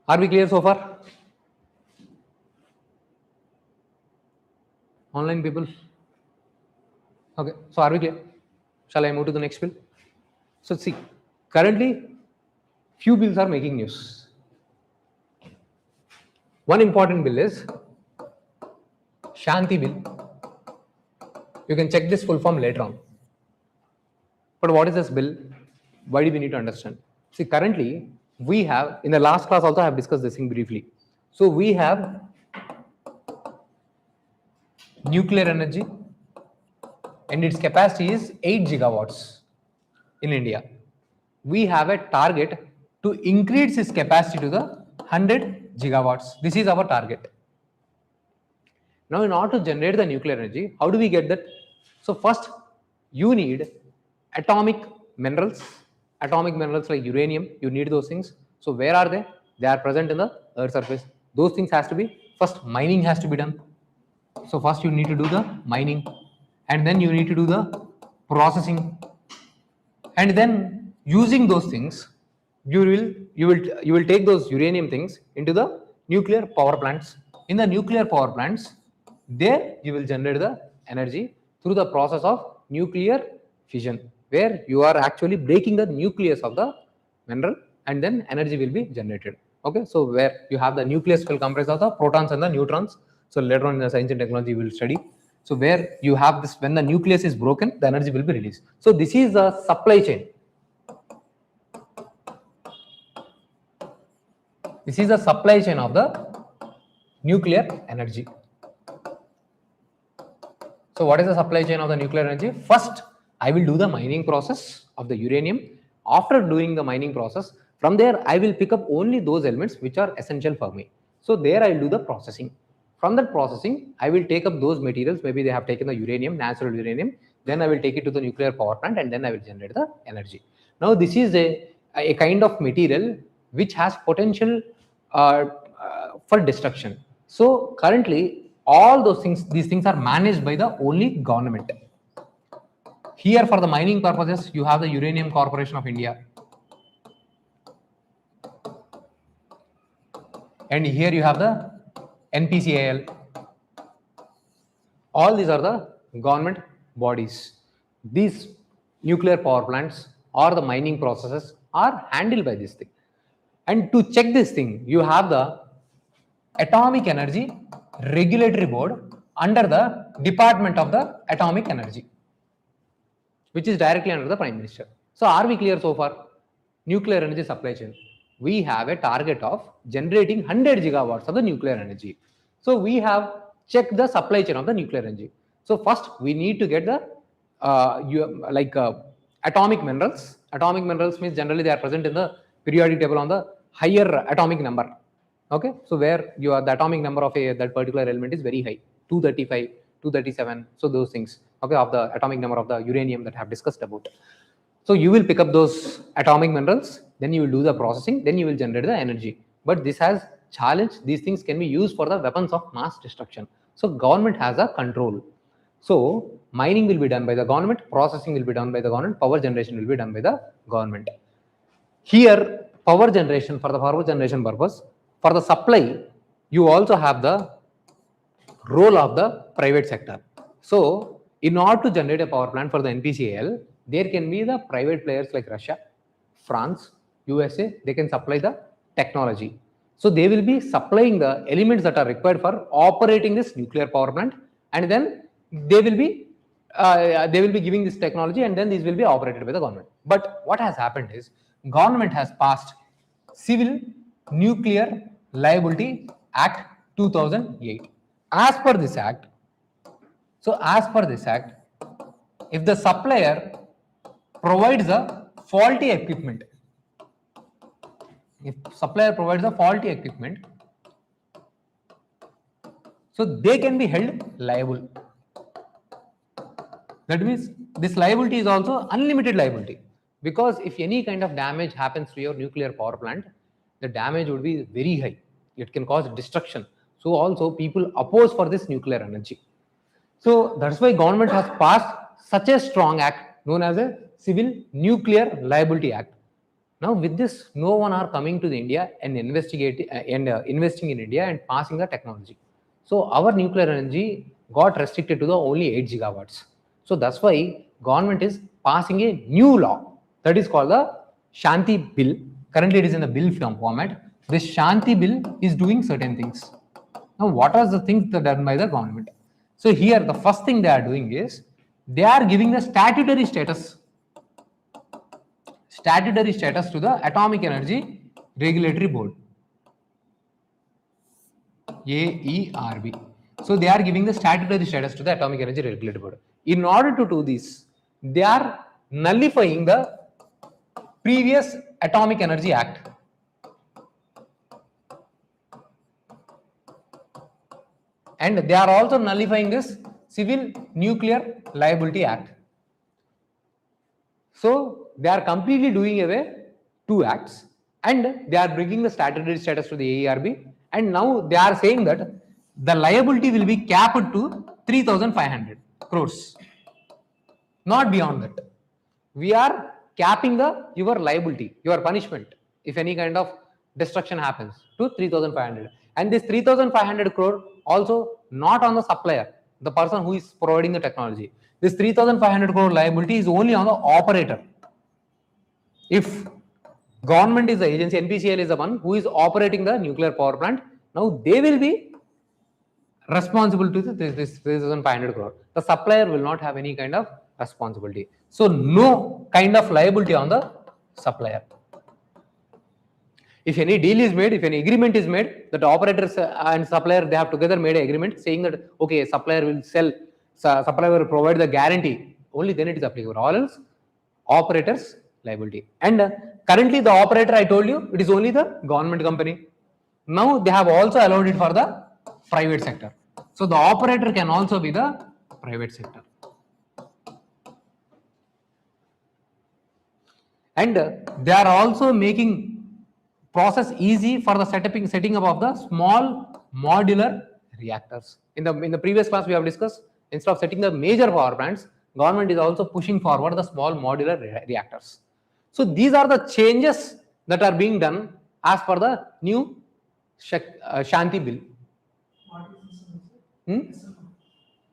Are we clear so far? Online people? Okay, so are we clear? Shall I move to the next bill? So see, currently few bills are making news. One important bill is Shanti bill. You can check this full form later on. But what is this bill? Why do we need to understand? See, currently we have, in the last class also I have discussed this thing briefly. So we have nuclear energy and its capacity is 8 gigawatts in India. We have a target to increase its capacity to the 100 gigawatts. This is our target. Now, in order to generate the nuclear energy, how do we get that? So first, you need atomic minerals like uranium. You need those things. So where are they? They are present in the Earth's surface. Those things has to be, first mining has to be done. So first you need to do the mining, and then you need to do the processing, and then using those things, you will take those uranium things into the nuclear power plants. In the nuclear power plants, there you will generate the energy through the process of nuclear fission, where you are actually breaking the nucleus of the mineral, and then energy will be generated. Okay, so where you have the nucleus will comprise of the protons and the neutrons. So later on in the science and technology we will study. So where you have this, when the nucleus is broken, the energy will be released. So this is the supply chain. This is the supply chain of the nuclear energy. So what is the supply chain of the nuclear energy? First, I will do the mining process of the uranium. After doing the mining process, from there I will pick up only those elements which are essential for me. So there I will do the processing. From that processing, I will take up those materials. Maybe they have taken the uranium, natural uranium. Then I will take it to the nuclear power plant, and then I will generate the energy. Now this is a kind of material which has potential for destruction. So currently, all those things, these things are managed by the only government. Here for the mining purposes, you have the Uranium Corporation of India. And here you have the NPCIL. All these are the government bodies. These nuclear power plants or the mining processes are handled by this thing. And to check this thing, you have the Atomic Energy Regulatory Board under the Department of the Atomic Energy, which is directly under the Prime Minister. So are we clear so far? Nuclear energy supply chain. we have a target of generating 100 gigawatts of the nuclear energy. So we have checked the supply chain of the nuclear energy. So first we need to get the atomic minerals. Atomic minerals means generally they are present in the periodic table on the higher atomic number. Okay, so where the atomic number of that particular element is very high, 235, 237. So those things, okay, of the atomic number of the uranium that I have discussed about. So you will pick up those atomic minerals, then you will do the processing, then you will generate the energy. But this has challenge. These things can be used for the weapons of mass destruction. So government has a control. So mining will be done by the government, processing will be done by the government, power generation will be done by the government. Here, power generation, for the power generation purpose, for the supply, you also have the role of the private sector. So in order to generate a power plant for the NPCIL, there can be the private players like Russia, France, USA, they can supply the technology. So they will be supplying the elements that are required for operating this nuclear power plant, and then they will be giving this technology, and then these will be operated by the government. But what has happened is government has passed Civil Nuclear Liability Act 2008. As per this act, if the supplier provides a faulty equipment, so they can be held liable. That means this liability is also unlimited liability, because if any kind of damage happens to your nuclear power plant, the damage would be very high. It can cause destruction. So also people oppose for this nuclear energy. So that's why government has passed such a strong act known as a Civil Nuclear Liability Act. Now with this, no one are coming to the India and investing in India and passing the technology. So our nuclear energy got restricted to the only 8 gigawatts. So that's why government is passing a new law that is called the Shanti Bill. Currently it is in the bill format. This Shanti Bill is doing certain things. Now what are the things that are done by the government? So here the first thing they are doing is they are giving the statutory status to the Atomic Energy Regulatory Board, AERB. So they are giving the statutory status to the Atomic Energy Regulatory Board. In order to do this, they are nullifying the previous Atomic Energy Act. And they are also nullifying this Civil Nuclear Liability Act. So they are completely doing away 2 acts, and they are bringing the statutory status to the AERB, and now they are saying that the liability will be capped to 3,500 crores, not beyond that. We are capping your liability, your punishment, if any kind of destruction happens, to 3,500. And this 3,500 crore also not on the supplier, the person who is providing the technology. This 3,500 crore liability is only on the operator. If government is the agency, NPCIL is the one who is operating the nuclear power plant, now they will be responsible to this 3,500 crore. The supplier will not have any kind of responsibility. So no kind of liability on the supplier. If any deal is made, if any agreement is made, that operators and supplier, they have together made an agreement saying that, okay, supplier will sell, supplier will provide the guarantee, only then it is applicable. All else, operators liability. And currently the operator, I told you, it is only the government company. Now they have also allowed it for the private sector. So the operator can also be the private sector. And they are also making process easy for the setting up of the small modular reactors. In the previous class we have discussed, instead of setting the major power plants, government is also pushing forward the small modular reactors. So these are the changes that are being done as per the new Shanti Bill.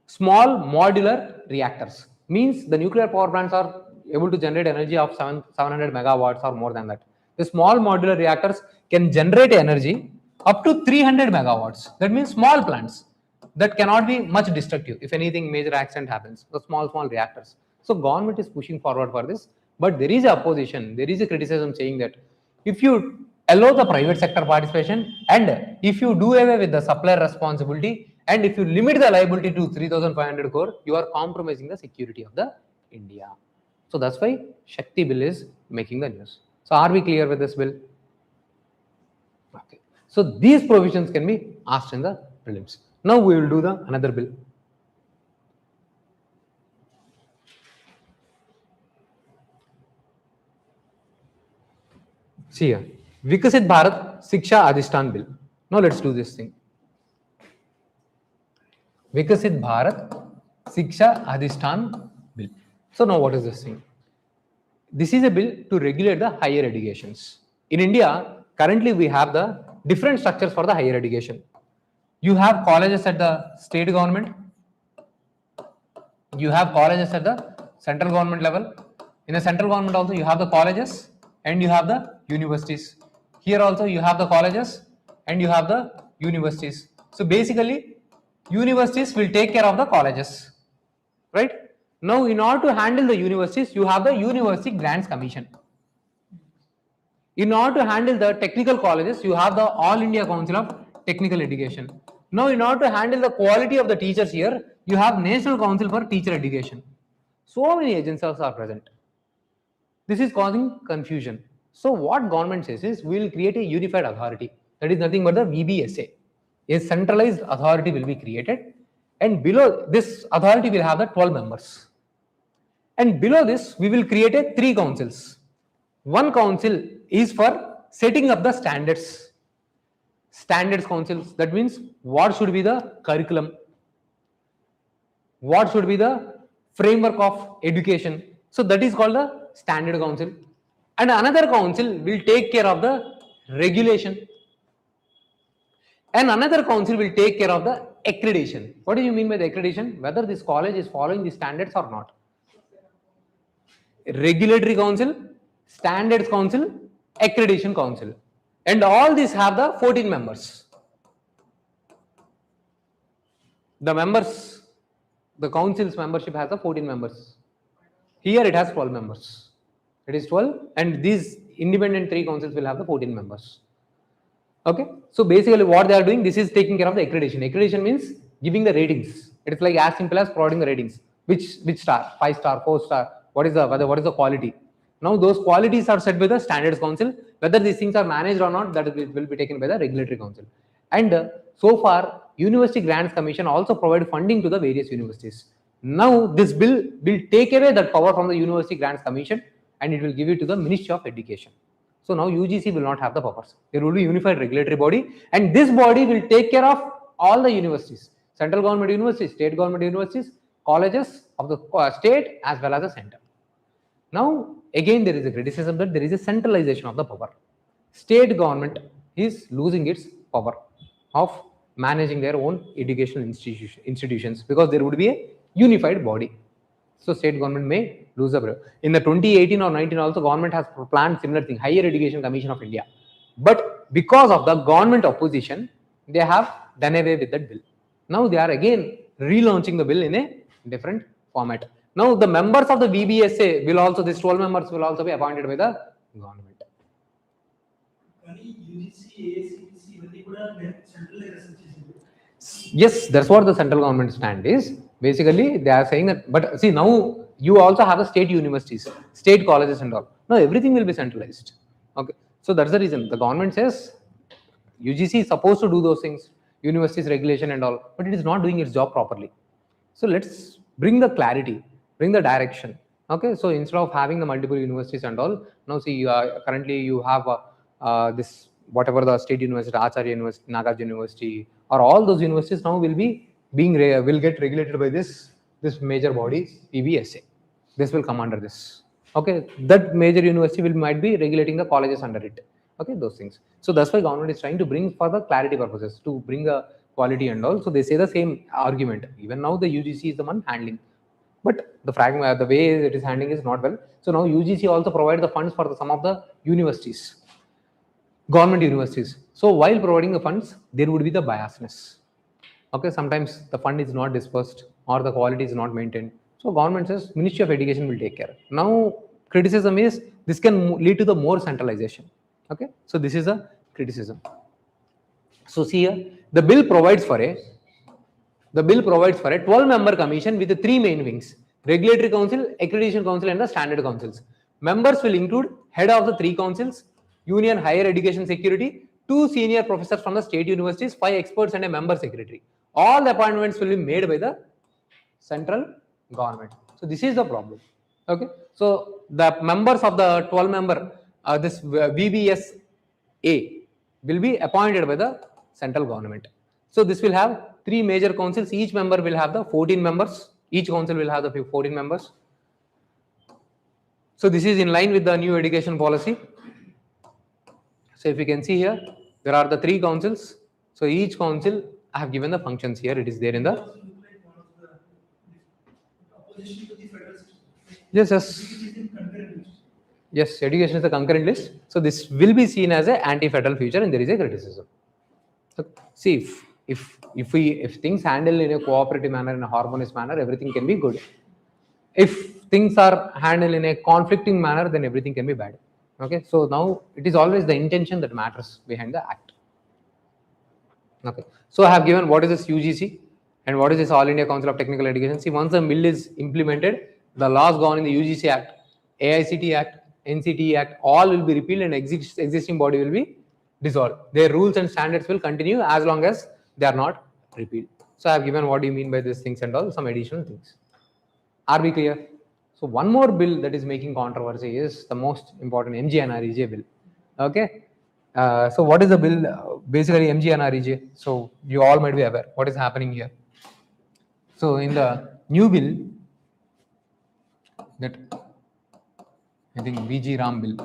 Small modular reactors means the nuclear power plants are able to generate energy of 700 megawatts or more than that. The small modular reactors can generate energy up to 300 megawatts. That means small plants that cannot be much destructive if anything major accident happens. The small reactors. So government is pushing forward for this, but there is a opposition, there is a criticism saying that if you allow the private sector participation, and if you do away with the supplier responsibility, and if you limit the liability to 3,500 crore, you are compromising the security of the India. So that's why Shakti bill is making the news. So are we clear with this bill? Okay. So these provisions can be asked in the prelims. Now we will do the another bill. See here, Vikasit Bharat Shiksha Adhishtan bill. Now let's do this thing. Vikasit Bharat Shiksha Adhishtan bill. So now what is this thing? This is a bill to regulate the higher educations. In India, currently we have the different structures for the higher education. You have colleges at the state government. You have colleges at the central government level. In the central government also you have the colleges and you have the universities. Here also you have the colleges and you have the universities. So basically, universities will take care of the colleges, right? Now, in order to handle the universities, you have the University Grants Commission. In order to handle the technical colleges, you have the All India Council of Technical Education. Now, in order to handle the quality of the teachers here, you have National Council for Teacher Education. So many agencies are present. This is causing confusion. So what government says is, we will create a unified authority. That is nothing but the VBSA. A centralized authority will be created, and below this authority will have the 12 members. And below this, we will create a 3 councils. One council is for setting up the standards. Standards councils, that means what should be the curriculum, what should be the framework of education. So that is called the standard council. And another council will take care of the regulation. And another council will take care of the accreditation. What do you mean by the accreditation? Whether this college is following the standards or not. Regulatory council, standards council, accreditation council. And all these have the 14 members. The members, the council's membership has the 14 members. Here it has 12 members. It is 12, and these independent 3 councils will have the 14 members. Okay, so basically what they are doing, this is taking care of the accreditation. Accreditation means giving the ratings. It is like as simple as providing the ratings. Which star, 5 star, 4 star, what is the quality. Now those qualities are set by the standards council. Whether these things are managed or not, that will be taken by the regulatory council. And so far, University Grants Commission also provide funding to the various universities. Now this bill will take away that power from the University Grants Commission, and it will give it to the Ministry of Education. So now UGC will not have the powers. There will be unified regulatory body, and this body will take care of all the universities, central government universities, state government universities, colleges of the state as well as the center. Now again there is a criticism that there is a centralization of the power. State government is losing its power of managing their own educational institutions because there would be a unified body. So state government may lose the power. In the 2018 or 19 also, government has planned similar thing, Higher Education Commission of India. But because of the government opposition, they have done away with that bill. Now they are again relaunching the bill in a different format. Now the members of the VBSA will also, these 12 members will also be appointed by the government. Yes, that's what the central government stand is. Basically, they are saying that, but see, now you also have the state universities, state colleges and all. Now everything will be centralized. Okay, so that's the reason the government says UGC is supposed to do those things, universities regulation and all, but it is not doing its job properly. So let's bring the clarity, bring the direction. Okay, so instead of having the multiple universities and all, now see, currently you have this, whatever the state university, Acharya University, Nagar University, or all those universities now will be will get regulated by this major body, PBSA. This will come under this. Okay, that major university might be regulating the colleges under it. Okay, those things. So that's why government is trying to bring for the clarity purposes, to bring the quality and all. So they say the same argument. Even now the UGC is the one handling, but the way it is handling is not well. So now UGC also provide the funds for some of the universities, government universities. So while providing the funds, there would be the biasness. Okay, sometimes the fund is not dispersed or the quality is not maintained. So government says Ministry of Education will take care. Now criticism is this can lead to the more centralization. Okay, so this is a criticism. So see here, the bill provides for a 12-member commission with the 3 main wings: Regulatory Council, Accreditation Council, and the Standard Councils. Members will include head of the 3 councils, Union Higher Education Security, 2 senior professors from the state universities, 5 experts, and a member secretary. All the appointments will be made by the central government. So this is the problem. Okay, so the members of the 12-member this VBSA will be appointed by the central government. So this will have 3 major councils. Each member will have the 14 members. Each council will have the 14 members. So this is in line with the new education policy. So if you can see here, there are the 3 councils. So each council, I have given the functions here. It is there in the opposition to the federal system. yes. Yes, education is the concurrent list. So this will be seen as an anti-federal feature, and there is a criticism. So see, if things handle in a cooperative manner, in a harmonious manner, everything can be good. If things are handled in a conflicting manner, then everything can be bad. Okay, so now it is always the intention that matters behind the act. Okay, so I have given what is this UGC and what is this All India Council of Technical Education. See, once the bill is implemented, the laws gone in the UGC Act, AICT Act, NCT Act, all will be repealed, and existing body will be dissolved. Their rules and standards will continue as long as they are not repealed. So I have given what do you mean by these things and all, some additional things. Are we clear? So one more bill that is making controversy is the most important MGNREJ bill. Okay. So what is the bill? Basically MGNREJ. So you all might be aware what is happening here. So in the new bill, that I think VG Ram bill,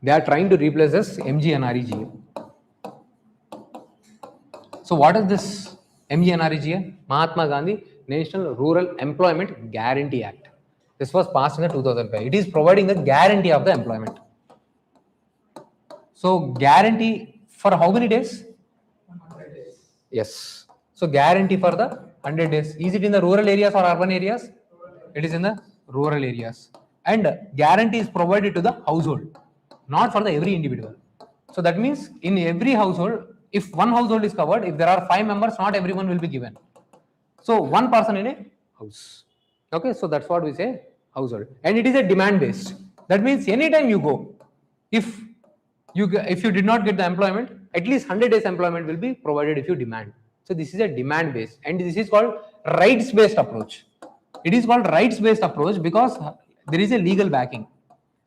they are trying to replace this MGNREGA. So what is this MGNREGA? Mahatma Gandhi National Rural Employment Guarantee Act. This was passed in the 2005. It is providing the guarantee of the employment. So guarantee for how many days? 100 days. Yes. So guarantee for the 100 days. Is it in the rural areas or urban areas? It is in the rural areas. And guarantee is provided to the household, not for the every individual. So that means in every household, if one household is covered, if there are 5 members, not everyone will be given. So one person in a house. Okay, so that's what we say household. And it is a demand based. That means anytime you go, if you did not get the employment, at least 100 days employment will be provided if you demand. So this is a demand based, and this is called rights based approach. It is called rights based approach because there is a legal backing.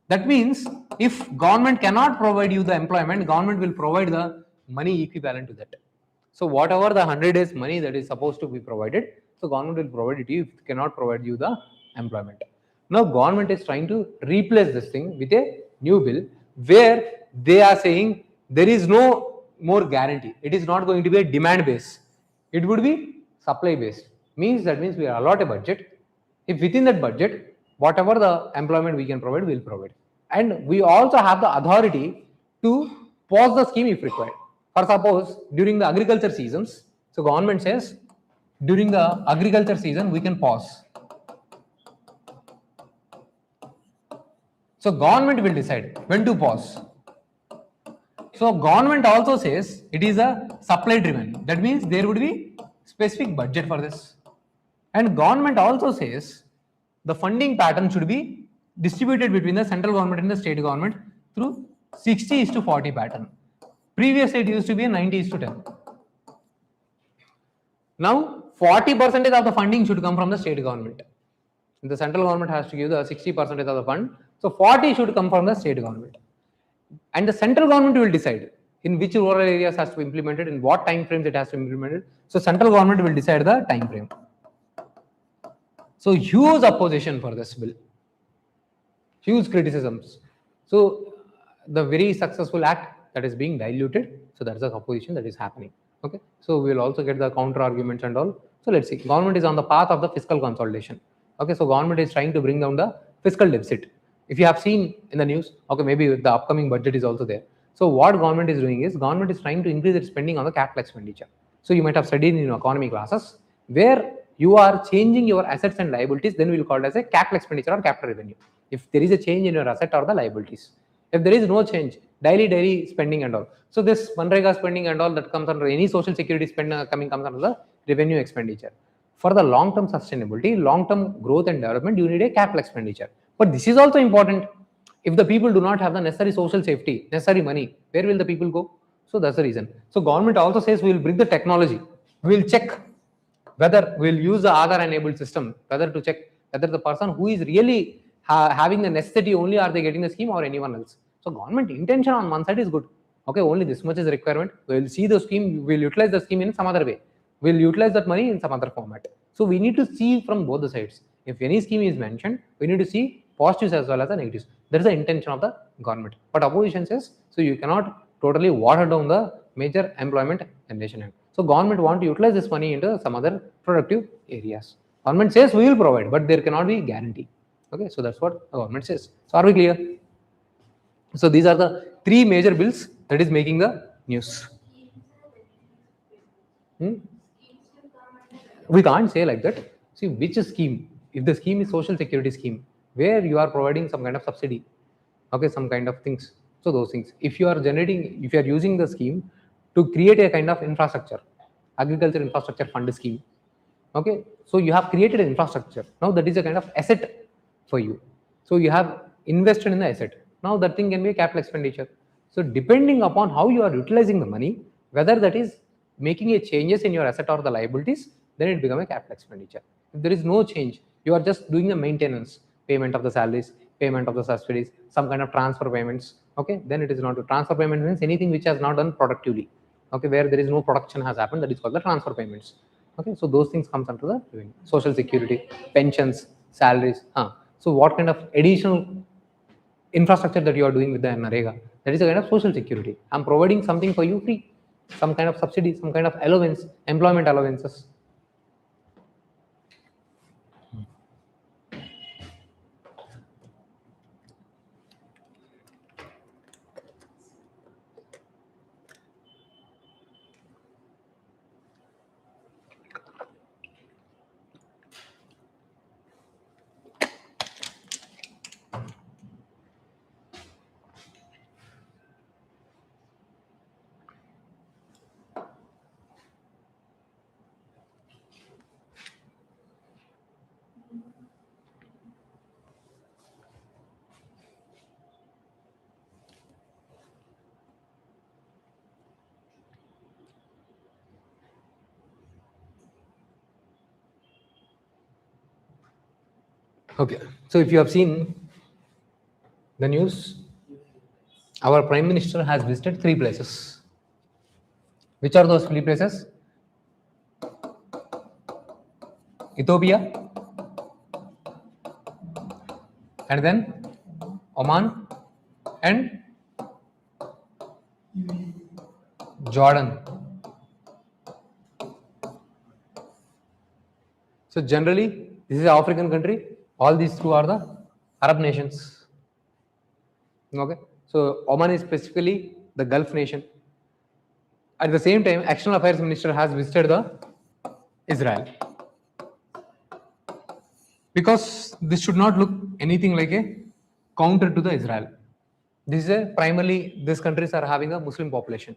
That means if government cannot provide you the employment, government will provide the money equivalent to that. So whatever the 100 days money that is supposed to be provided, so government will provide it to you if it cannot provide you the employment. Now government is trying to replace this thing with a new bill where they are saying there is no more guarantee. It is not going to be a demand base. It would be supply based. That means we allot a budget. If within that budget, whatever the employment we can provide, we will provide. And we also have the authority to pause the scheme if required. For suppose during the agriculture seasons, so government says during the agriculture season we can pause. So government will decide when to pause. So government also says it is a supply driven. That means there would be specific budget for this. And government also says the funding pattern should be distributed between the central government and the state government through 60:40 pattern. Previously it used to be a 90:10. Now 40% of the funding should come from the state government. The central government has to give the 60% of the fund. So 40 should come from the state government. And the central government will decide in which rural areas has to be implemented, in what time frames it has to be implemented. So central government will decide the time frame. So huge opposition for this bill, huge criticisms. So the very successful act that is being diluted. So that's the opposition that is happening. Okay. So we will also get the counter arguments and all. So let's see. Government is on the path of the fiscal consolidation. Okay. So government is trying to bring down the fiscal deficit. If you have seen in the news, okay, maybe the upcoming budget is also there. So what government is doing is government is trying to increase its spending on the capital expenditure. So you might have studied in your economy classes where you are changing your assets and liabilities, then we will call it as a capital expenditure or capital revenue. if there is a change in your asset or the liabilities. If there is no change, daily spending and all. So this Manrega spending and all that comes under any social security spend comes under the revenue expenditure. For the long-term sustainability, long-term growth and development, you need a capital expenditure. But this is also important. If the people do not have the necessary social safety, necessary money, where will the people go? So that's the reason. So government also says we will bring the technology. We will check whether we will use the Aadhaar enabled system, whether to check whether the person who is really having the necessity only are they getting the scheme or anyone else. So government intention on one side is good. Okay, only this much is the requirement. We will see the scheme, we will utilize the scheme in some other way. We will utilize that money in some other format. So we need to see from both the sides. If any scheme is mentioned, we need to see positives as well as the negatives. That is the intention of the government. But opposition says, so you cannot totally water down the major employment generation. So government want to utilize this money into some other productive areas. Government says we will provide, but there cannot be guarantee. Okay, so that's what the government says. So are we clear? So these are the three major bills that is making the news. We can't say like that. See, which scheme? If the scheme is social security scheme, where you are providing some kind of subsidy, okay, some kind of things. So those things. If you are using the scheme to create a kind of infrastructure, agriculture infrastructure fund scheme, okay, so you have created an infrastructure. Now that is a kind of asset for you. So you have invested in the asset. Now that thing can be a capital expenditure. So depending upon how you are utilizing the money, whether that is making a changes in your asset or the liabilities, then it becomes a capital expenditure. If there is no change, you are just doing the maintenance, payment of the salaries, payment of the subsidies, some kind of transfer payments, okay, then it is not. Transfer payment means anything which has not done productively, okay, where there is no production has happened, that is called the transfer payments. Okay, so those things comes under the revenue. Social security, pensions, salaries. So what kind of additional infrastructure that you are doing with the Narega, that is a kind of social security. I'm providing something for you free, some kind of subsidy, some kind of allowance, employment allowances. Okay, so if you have seen the news, our Prime Minister has visited 3 places. Which are those 3 places? Ethiopia, and then Oman, and Jordan. So generally, this is an African country. All these 2 are the Arab nations. Okay, so Oman is specifically the Gulf nation. At the same time, External Affairs Minister has visited the Israel. Because this should not look anything like a counter to the Israel. This is primarily, these countries are having a Muslim population.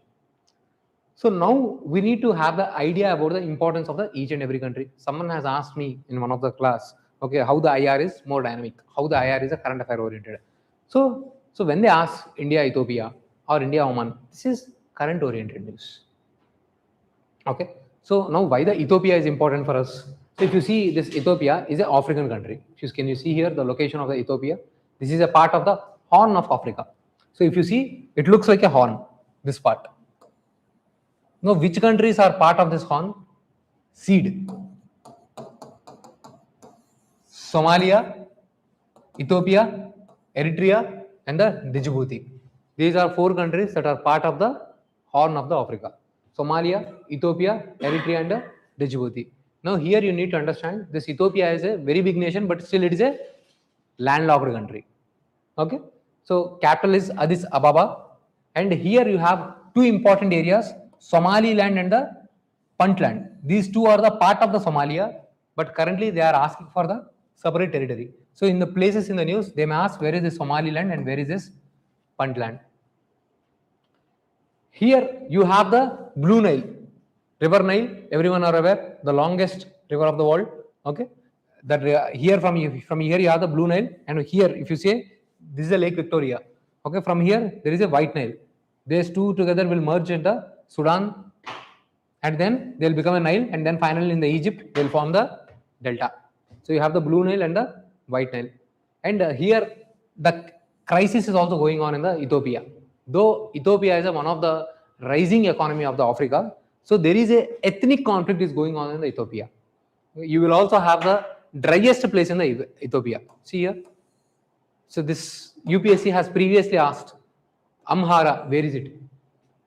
So now we need to have the idea about the importance of the each and every country. Someone has asked me in one of the class, okay, how the IR is more dynamic, how the IR is a current affair oriented. So when they ask India, Ethiopia or India, Oman, this is current oriented news. Okay, so now why the Ethiopia is important for us? So if you see, this Ethiopia is an African country. Can you see here the location of the Ethiopia? This is a part of the Horn of Africa. So if you see, it looks like a horn, this part. Now, which countries are part of this horn? Seed. Somalia, Ethiopia, Eritrea, and the Djibouti. These are 4 countries that are part of the Horn of the Africa. Somalia, Ethiopia, Eritrea, and Djibouti. Now here you need to understand, this Ethiopia is a very big nation, but still it is a landlocked country. Okay, so capital is Addis Ababa, and here you have 2 important areas, Somaliland and the Puntland. These 2 are the part of the Somalia, but currently they are asking for the separate territory. So in the places in the news, they may ask where is this Somaliland and where is this Puntland. Here you have the Blue Nile, River Nile. Everyone are aware, the longest river of the world. Okay, that here from here you have the Blue Nile, and here if you say this is a Lake Victoria. Okay, from here there is a White Nile. These two together will merge into Sudan, and then they'll become a Nile, and then finally in the Egypt they'll form the delta. So you have the Blue Nile and the White Nile, and here the crisis is also going on in the Ethiopia. Though Ethiopia is one of the rising economy of the Africa, so there is a ethnic conflict is going on in the Ethiopia. You will also have the driest place in the Ethiopia. See here. So this UPSC has previously asked Amhara, where is it?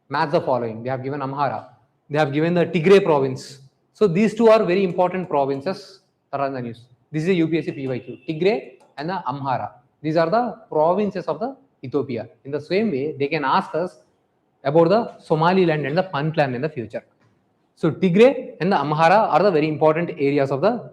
Match the following. They have given Amhara. They have given the Tigray province. So these two are very important provinces that are in the news. This is a UPSC PYQ. Tigray and the Amhara. These are the provinces of the Ethiopia. In the same way, they can ask us about the Somaliland and the Puntland in the future. So Tigray and the Amhara are the very important areas of the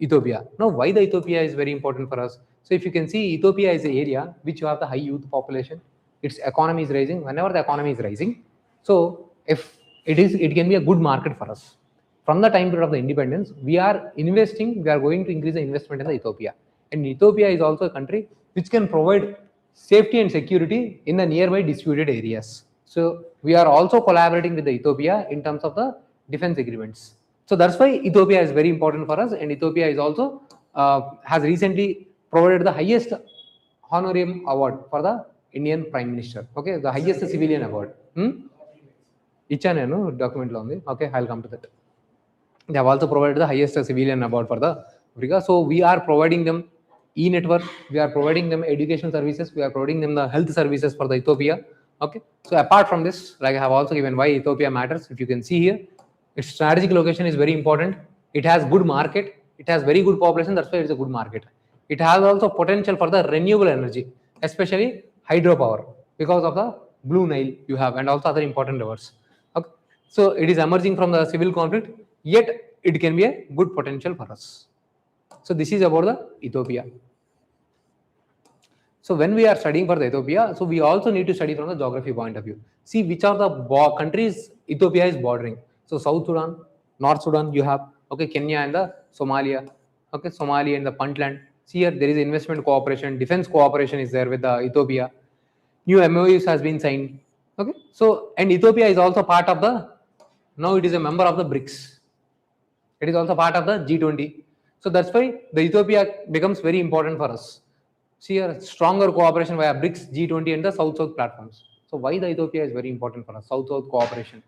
Ethiopia. Now, why the Ethiopia is very important for us? So if you can see, Ethiopia is the area which you have the high youth population. Its economy is rising. Whenever the economy is rising, so if it can be a good market for us. From the time period of the independence, we are investing. We are going to increase the investment in the Ethiopia, and Ethiopia is also a country which can provide safety and security in the nearby disputed areas. So we are also collaborating with the Ethiopia in terms of the defense agreements. So that's why Ethiopia is very important for us, and Ethiopia is also has recently provided the highest honorarium award for the Indian Prime Minister. Okay, the highest civilian award. Ichane document lo undi. Okay, I'll come to that. They have also provided the highest civilian award for the Africa. So we are providing them e-network, we are providing them education services, we are providing them the health services for the Ethiopia. Okay, so apart from this, like I have also given why Ethiopia matters. If you can see here, its strategic location is very important. It has good market. It has very good population. That's why it's a good market. It has also potential for the renewable energy, especially hydropower, because of the Blue Nile you have, and also other important rivers. Okay, so it is emerging from the civil conflict, yet it can be a good potential for us. So this is about the Ethiopia. So when we are studying for the Ethiopia, so we also need to study from the geography point of view. See which are the countries Ethiopia is bordering. So South Sudan, North Sudan you have, okay, Kenya and the Somalia, okay, Somalia and the Puntland. See here there is investment cooperation, defense cooperation is there with the Ethiopia. New MOUs has been signed. Okay, so and Ethiopia is also part of the, now it is a member of the BRICS. It is also part of the G20. So that's why the Ethiopia becomes very important for us. See here, stronger cooperation via BRICS, G20 and the South-South platforms. So why the Ethiopia is very important for us? South-South cooperation,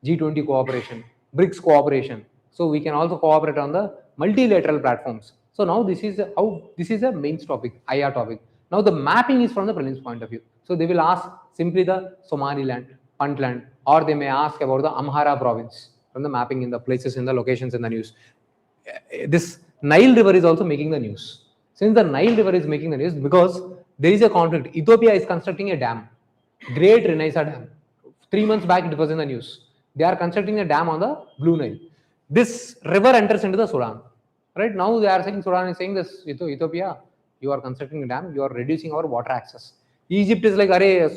G20 cooperation, BRICS cooperation. So we can also cooperate on the multilateral platforms. So now this is a main topic, IR topic. Now the mapping is from the prelims point of view. So they will ask simply the Somaliland, Puntland, or they may ask about the Amhara province from the mapping in the places, in the locations in the news. This Nile River is also making the news. Since the Nile River is making the news, because there is a conflict. Ethiopia is constructing a dam, Great Renaissance Dam. 3 months back it was in the news. They are constructing a dam on the Blue Nile. This river enters into the Sudan. Right now they are saying, Sudan is saying this, Ethiopia, you are constructing a dam, you are reducing our water access. Egypt is like,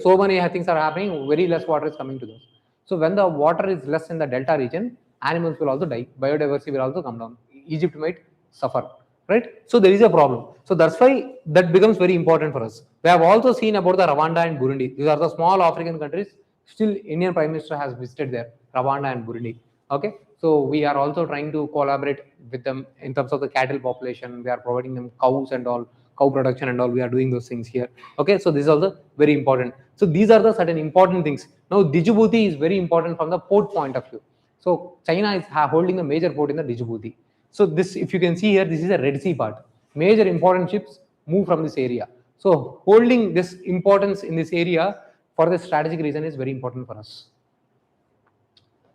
so many things are happening, very less water is coming to those. So when the water is less in the delta region, animals will also die, biodiversity will also come down. Egypt might suffer, right? So there is a problem. So that's why that becomes very important for us. We have also seen about the Rwanda and Burundi. These are the small African countries. Still, Indian Prime Minister has visited there, Rwanda and Burundi. Okay, so we are also trying to collaborate with them in terms of the cattle population. We are providing them cows and all, cow production and all. We are doing those things here. Okay, so this is also very important. So these are the certain important things. Now, Djibouti is very important from the port point of view. So China is holding a major port in the Djibouti. So this, if you can see here, this is a Red Sea part. Major important ships move from this area. So holding this importance in this area for the strategic reason is very important for us.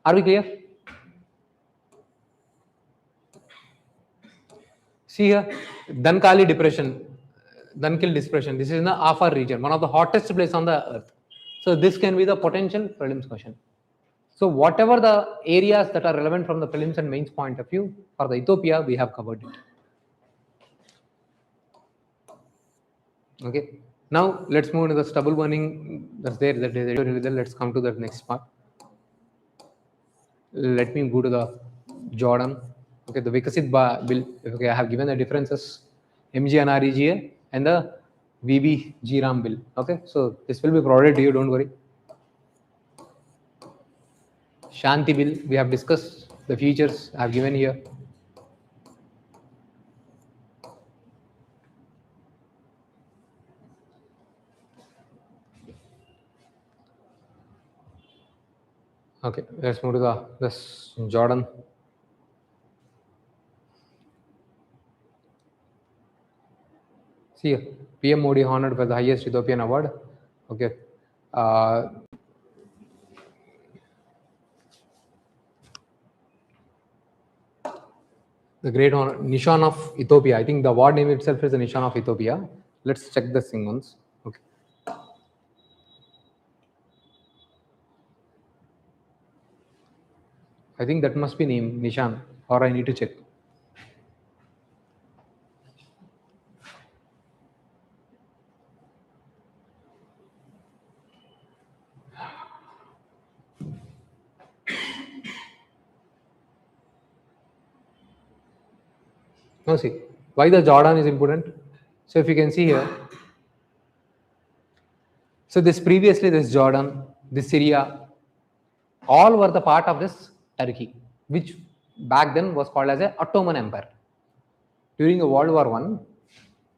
Are we clear? See here, Dankali Depression, Dankil Depression. This is in the Afar region, one of the hottest places on the earth. So this can be the potential prelims question. So whatever the areas that are relevant from the prelims and mains point of view, for the Ethiopia, we have covered it. Okay. Now let's move to the stubble burning. That's there. That is editorial. Let's come to the next part. Let me go to the Jordan. Okay, the Vikasit bill. Okay, I have given the differences MGNREGA and the VBGRAM bill. Okay, so this will be provided to you. Don't worry. Shanti bill. We have discussed the features I have given here. Okay, let's move to this Jordan. See here, PM Modi honored for the highest Ethiopian award. Okay. The great honor, Nishan of Ethiopia. I think the award name itself is the Nishan of Ethiopia. Let's check this thing once. Okay. I think that must be named Nishan, or I need to check. Now see, why the Jordan is important. So if you can see here, so this Jordan, this Syria, all were the part of this Turkey, which back then was called as a Ottoman Empire. During the World War I,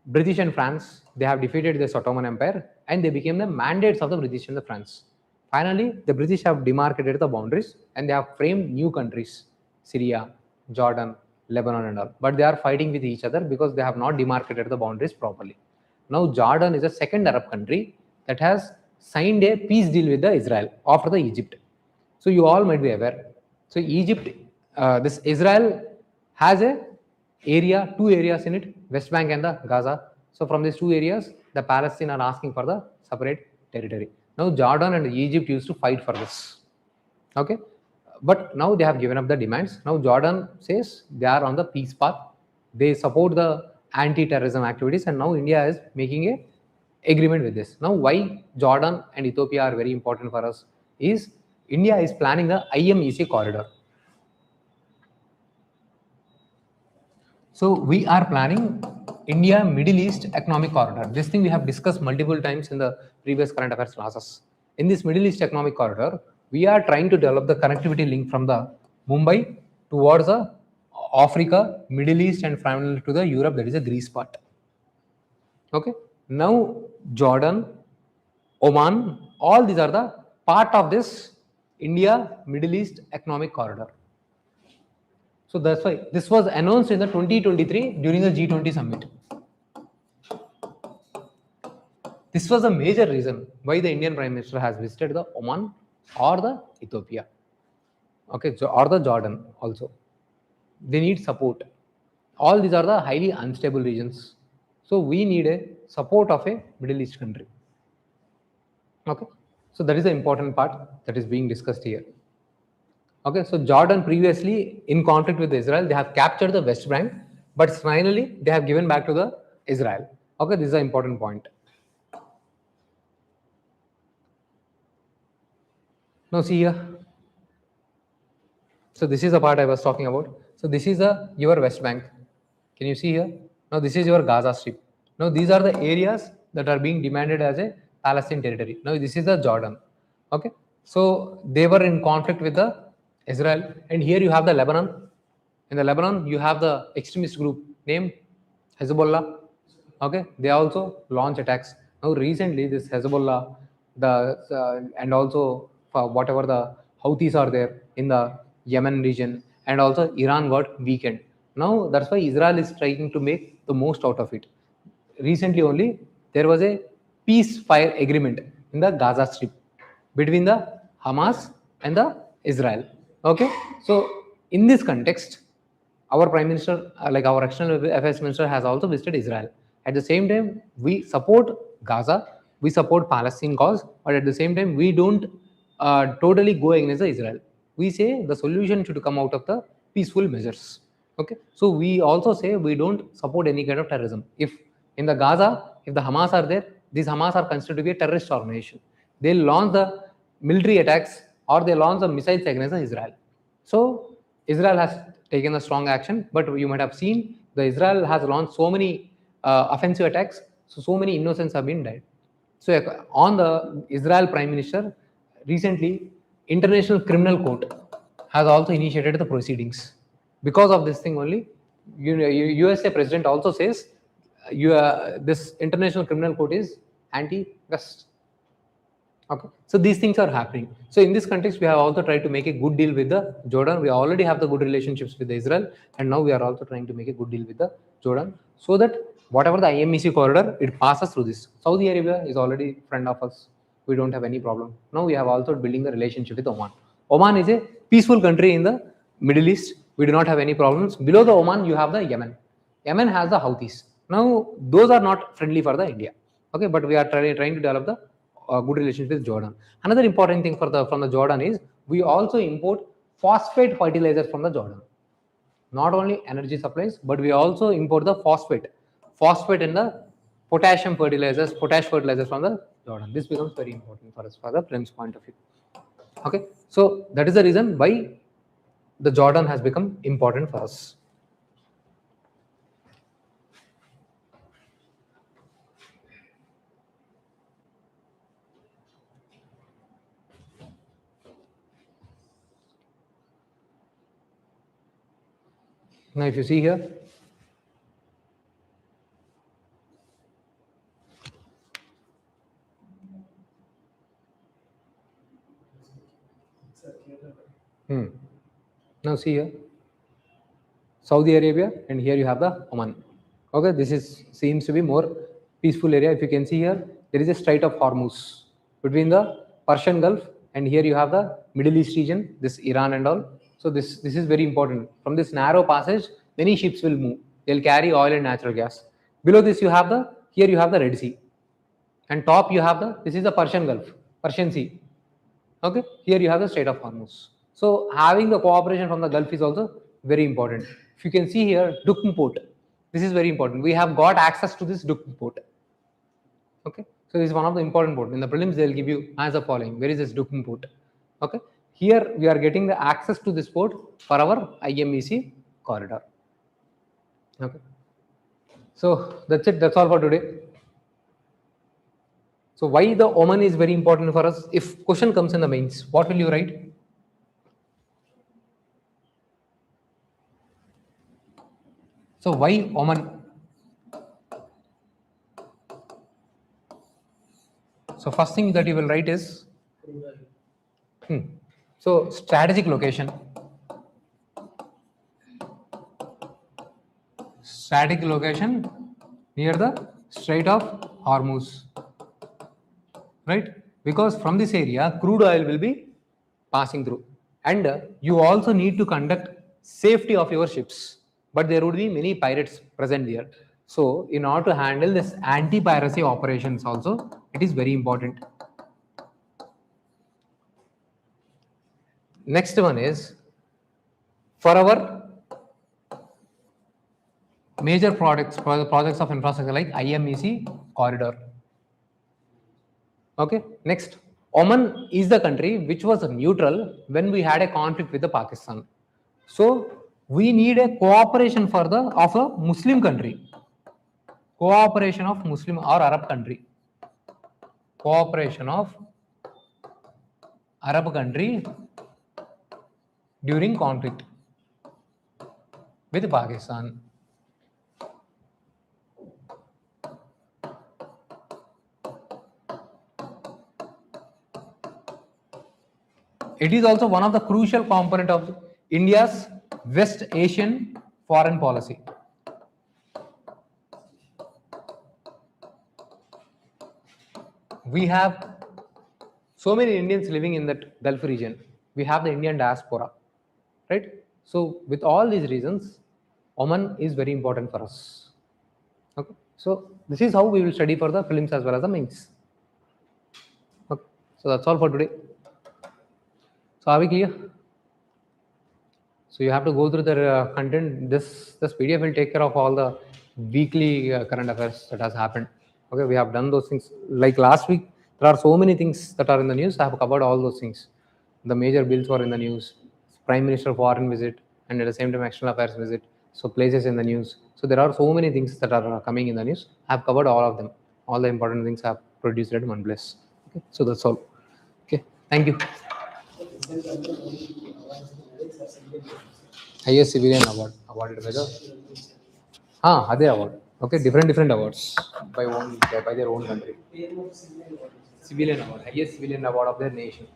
British and France, they have defeated this Ottoman Empire and they became the mandates of the British and the France. Finally, the British have demarcated the boundaries and they have framed new countries, Syria, Jordan, Lebanon and all. But they are fighting with each other because they have not demarcated the boundaries properly. Now, Jordan is a second Arab country that has signed a peace deal with the Israel after the Egypt. So you all might be aware. So Egypt, this Israel has two areas in it, West Bank and the Gaza. So from these two areas, the Palestine are asking for the separate territory. Now Jordan and Egypt used to fight for this. Okay, but now they have given up the demands. Now Jordan says they are on the peace path. They support the anti-terrorism activities, and now India is making a agreement with this. Now why Jordan and Ethiopia are very important for us is India is planning the IMEC corridor. So we are planning India Middle East Economic Corridor. This thing we have discussed multiple times in the previous current affairs classes. In this Middle East Economic Corridor, we are trying to develop the connectivity link from the Mumbai towards the Africa, Middle East, and finally to the Europe, that is a Greece part. Okay. Now Jordan, Oman, all these are the part of this India Middle East Economic Corridor. So that's why this was announced in the 2023 during the G20 summit. This was a major reason why the Indian Prime Minister has visited the Oman or the Ethiopia, okay, or the Jordan also. They need support. All these are the highly unstable regions. So we need a support of a Middle East country. Okay, so that is the important part that is being discussed here. Okay, so Jordan previously in conflict with Israel, they have captured the West Bank, but finally they have given back to the Israel. Okay, this is an important point. Now see here. So this is the part I was talking about. So this is your West Bank. Can you see here? Now this is your Gaza Strip. Now these are the areas that are being demanded as a Palestine territory. Now this is the Jordan. Okay, so they were in conflict with the Israel, and here you have the Lebanon. In the Lebanon, you have the extremist group named Hezbollah. Okay, they also launch attacks. Now recently, this Hezbollah, and also whatever the Houthis are there in the Yemen region, and also Iran got weakened. Now that's why Israel is trying to make the most out of it. Recently only there was a peacefire agreement in the Gaza Strip between the Hamas and the Israel. Okay, so in this context, our Prime Minister, like our External Affairs Minister, has also visited Israel. At the same time, we support Gaza, we support Palestine cause, but at the same time, we don't totally go against Israel. We say the solution should come out of the peaceful measures. Okay, so we also say we don't support any kind of terrorism. If in the Gaza, if the Hamas are there, these Hamas are considered to be a terrorist organization. They'll launch the military attacks or they launch the missiles against Israel. So Israel has taken a strong action, but you might have seen the Israel has launched so many offensive attacks, so many innocents have been died. So on the Israel Prime Minister, recently, International Criminal Court has also initiated the proceedings. Because of this thing only, USA President also says this International Criminal Court is anti-West. Okay, so these things are happening. So in this context, we have also tried to make a good deal with the Jordan. We already have the good relationships with Israel, and now we are also trying to make a good deal with the Jordan, so that whatever the IMEC corridor, it passes through this. Saudi Arabia is already friend of us. We don't have any problem. Now we have also building the relationship with Oman. Oman is a peaceful country in the Middle East. We do not have any problems. Below the Oman, you have the Yemen. Yemen has the Houthis. Now those are not friendly for the India. Okay, but we are trying to develop the good relationship with Jordan. Another important thing from the Jordan is we also import phosphate fertilizers from the Jordan. Not only energy supplies, but we also import the phosphate and the potash fertilizers from the Jordan. This becomes very important for us for the Prelims point of view. Okay, so that is the reason why the Jordan has become important for us. Now, if you see here, now see here, Saudi Arabia, and here you have the Oman. Okay, this seems to be more peaceful area. If you can see here, there is a Strait of Hormuz between the Persian Gulf, and here you have the Middle East region, this Iran and all. So this is very important. From this narrow passage, many ships will move. They'll carry oil and natural gas. Below this, here you have the Red Sea, and top you have this is the Persian Gulf, Persian Sea. Okay, here you have the Strait of Hormuz. So having the cooperation from the Gulf is also very important. If you can see here, Duqm port. This is very important. We have got access to this Duqm port. Okay, so this is one of the important ports. In the prelims, they will give you as the following. Where is this Duqm port? Okay, here we are getting the access to this port for our IMEC corridor. Okay, so that's it. That's all for today. So why the Oman is very important for us? If question comes in the mains, what will you write? So why Oman? So first thing that you will write is so strategic location. Strategic location near the Strait of Hormuz. Right? Because from this area, crude oil will be passing through. And you also need to conduct safety of your ships. But there would be many pirates present there. So in order to handle this anti-piracy operations also, it is very important. Next one is for our major projects of infrastructure like IMEC corridor. Okay, next, Oman is the country which was neutral when we had a conflict with the Pakistan. So we need a cooperation of a Muslim country. Cooperation of Muslim or Arab country. Cooperation of Arab country during conflict with Pakistan. It is also one of the crucial component of India's West Asian foreign policy. We have so many Indians living in that Gulf region. We have the Indian diaspora, right? So with all these reasons, Oman is very important for us. Okay, so this is how we will study for the prelims as well as the mains. Okay, so that's all for today. So are we clear? So you have to go through the content. This PDF will take care of all the weekly current affairs that has happened. Okay, we have done those things. Like last week, there are so many things that are in the news. I have covered all those things. The major bills were in the news, Prime Minister foreign visit, and at the same time External Affairs visit. So places in the news. So there are so many things that are coming in the news. I have covered all of them. All the important things I have produced at one place. Okay, so that's all. Okay, thank you. Highest civilian award awarded by the other award. Okay, different awards by their own country. Civilian award, highest civilian award of their nation.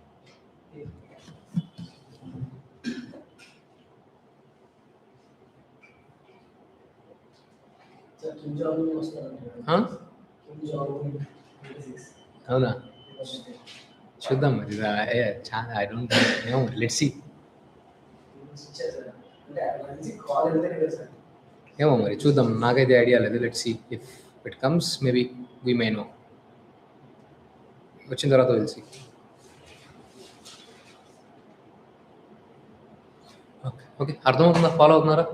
Huh? అవునా చూద్దాం మరి I don't know let's see ఏమో మరి చూద్దాం నాకైతే idea లేదు let's see if it comes maybe we may know వచ్చిన తర్వాత తెలిసి ఓకే ఓకే అర్థమవుతుందా ఫాలో అవుతున్నారా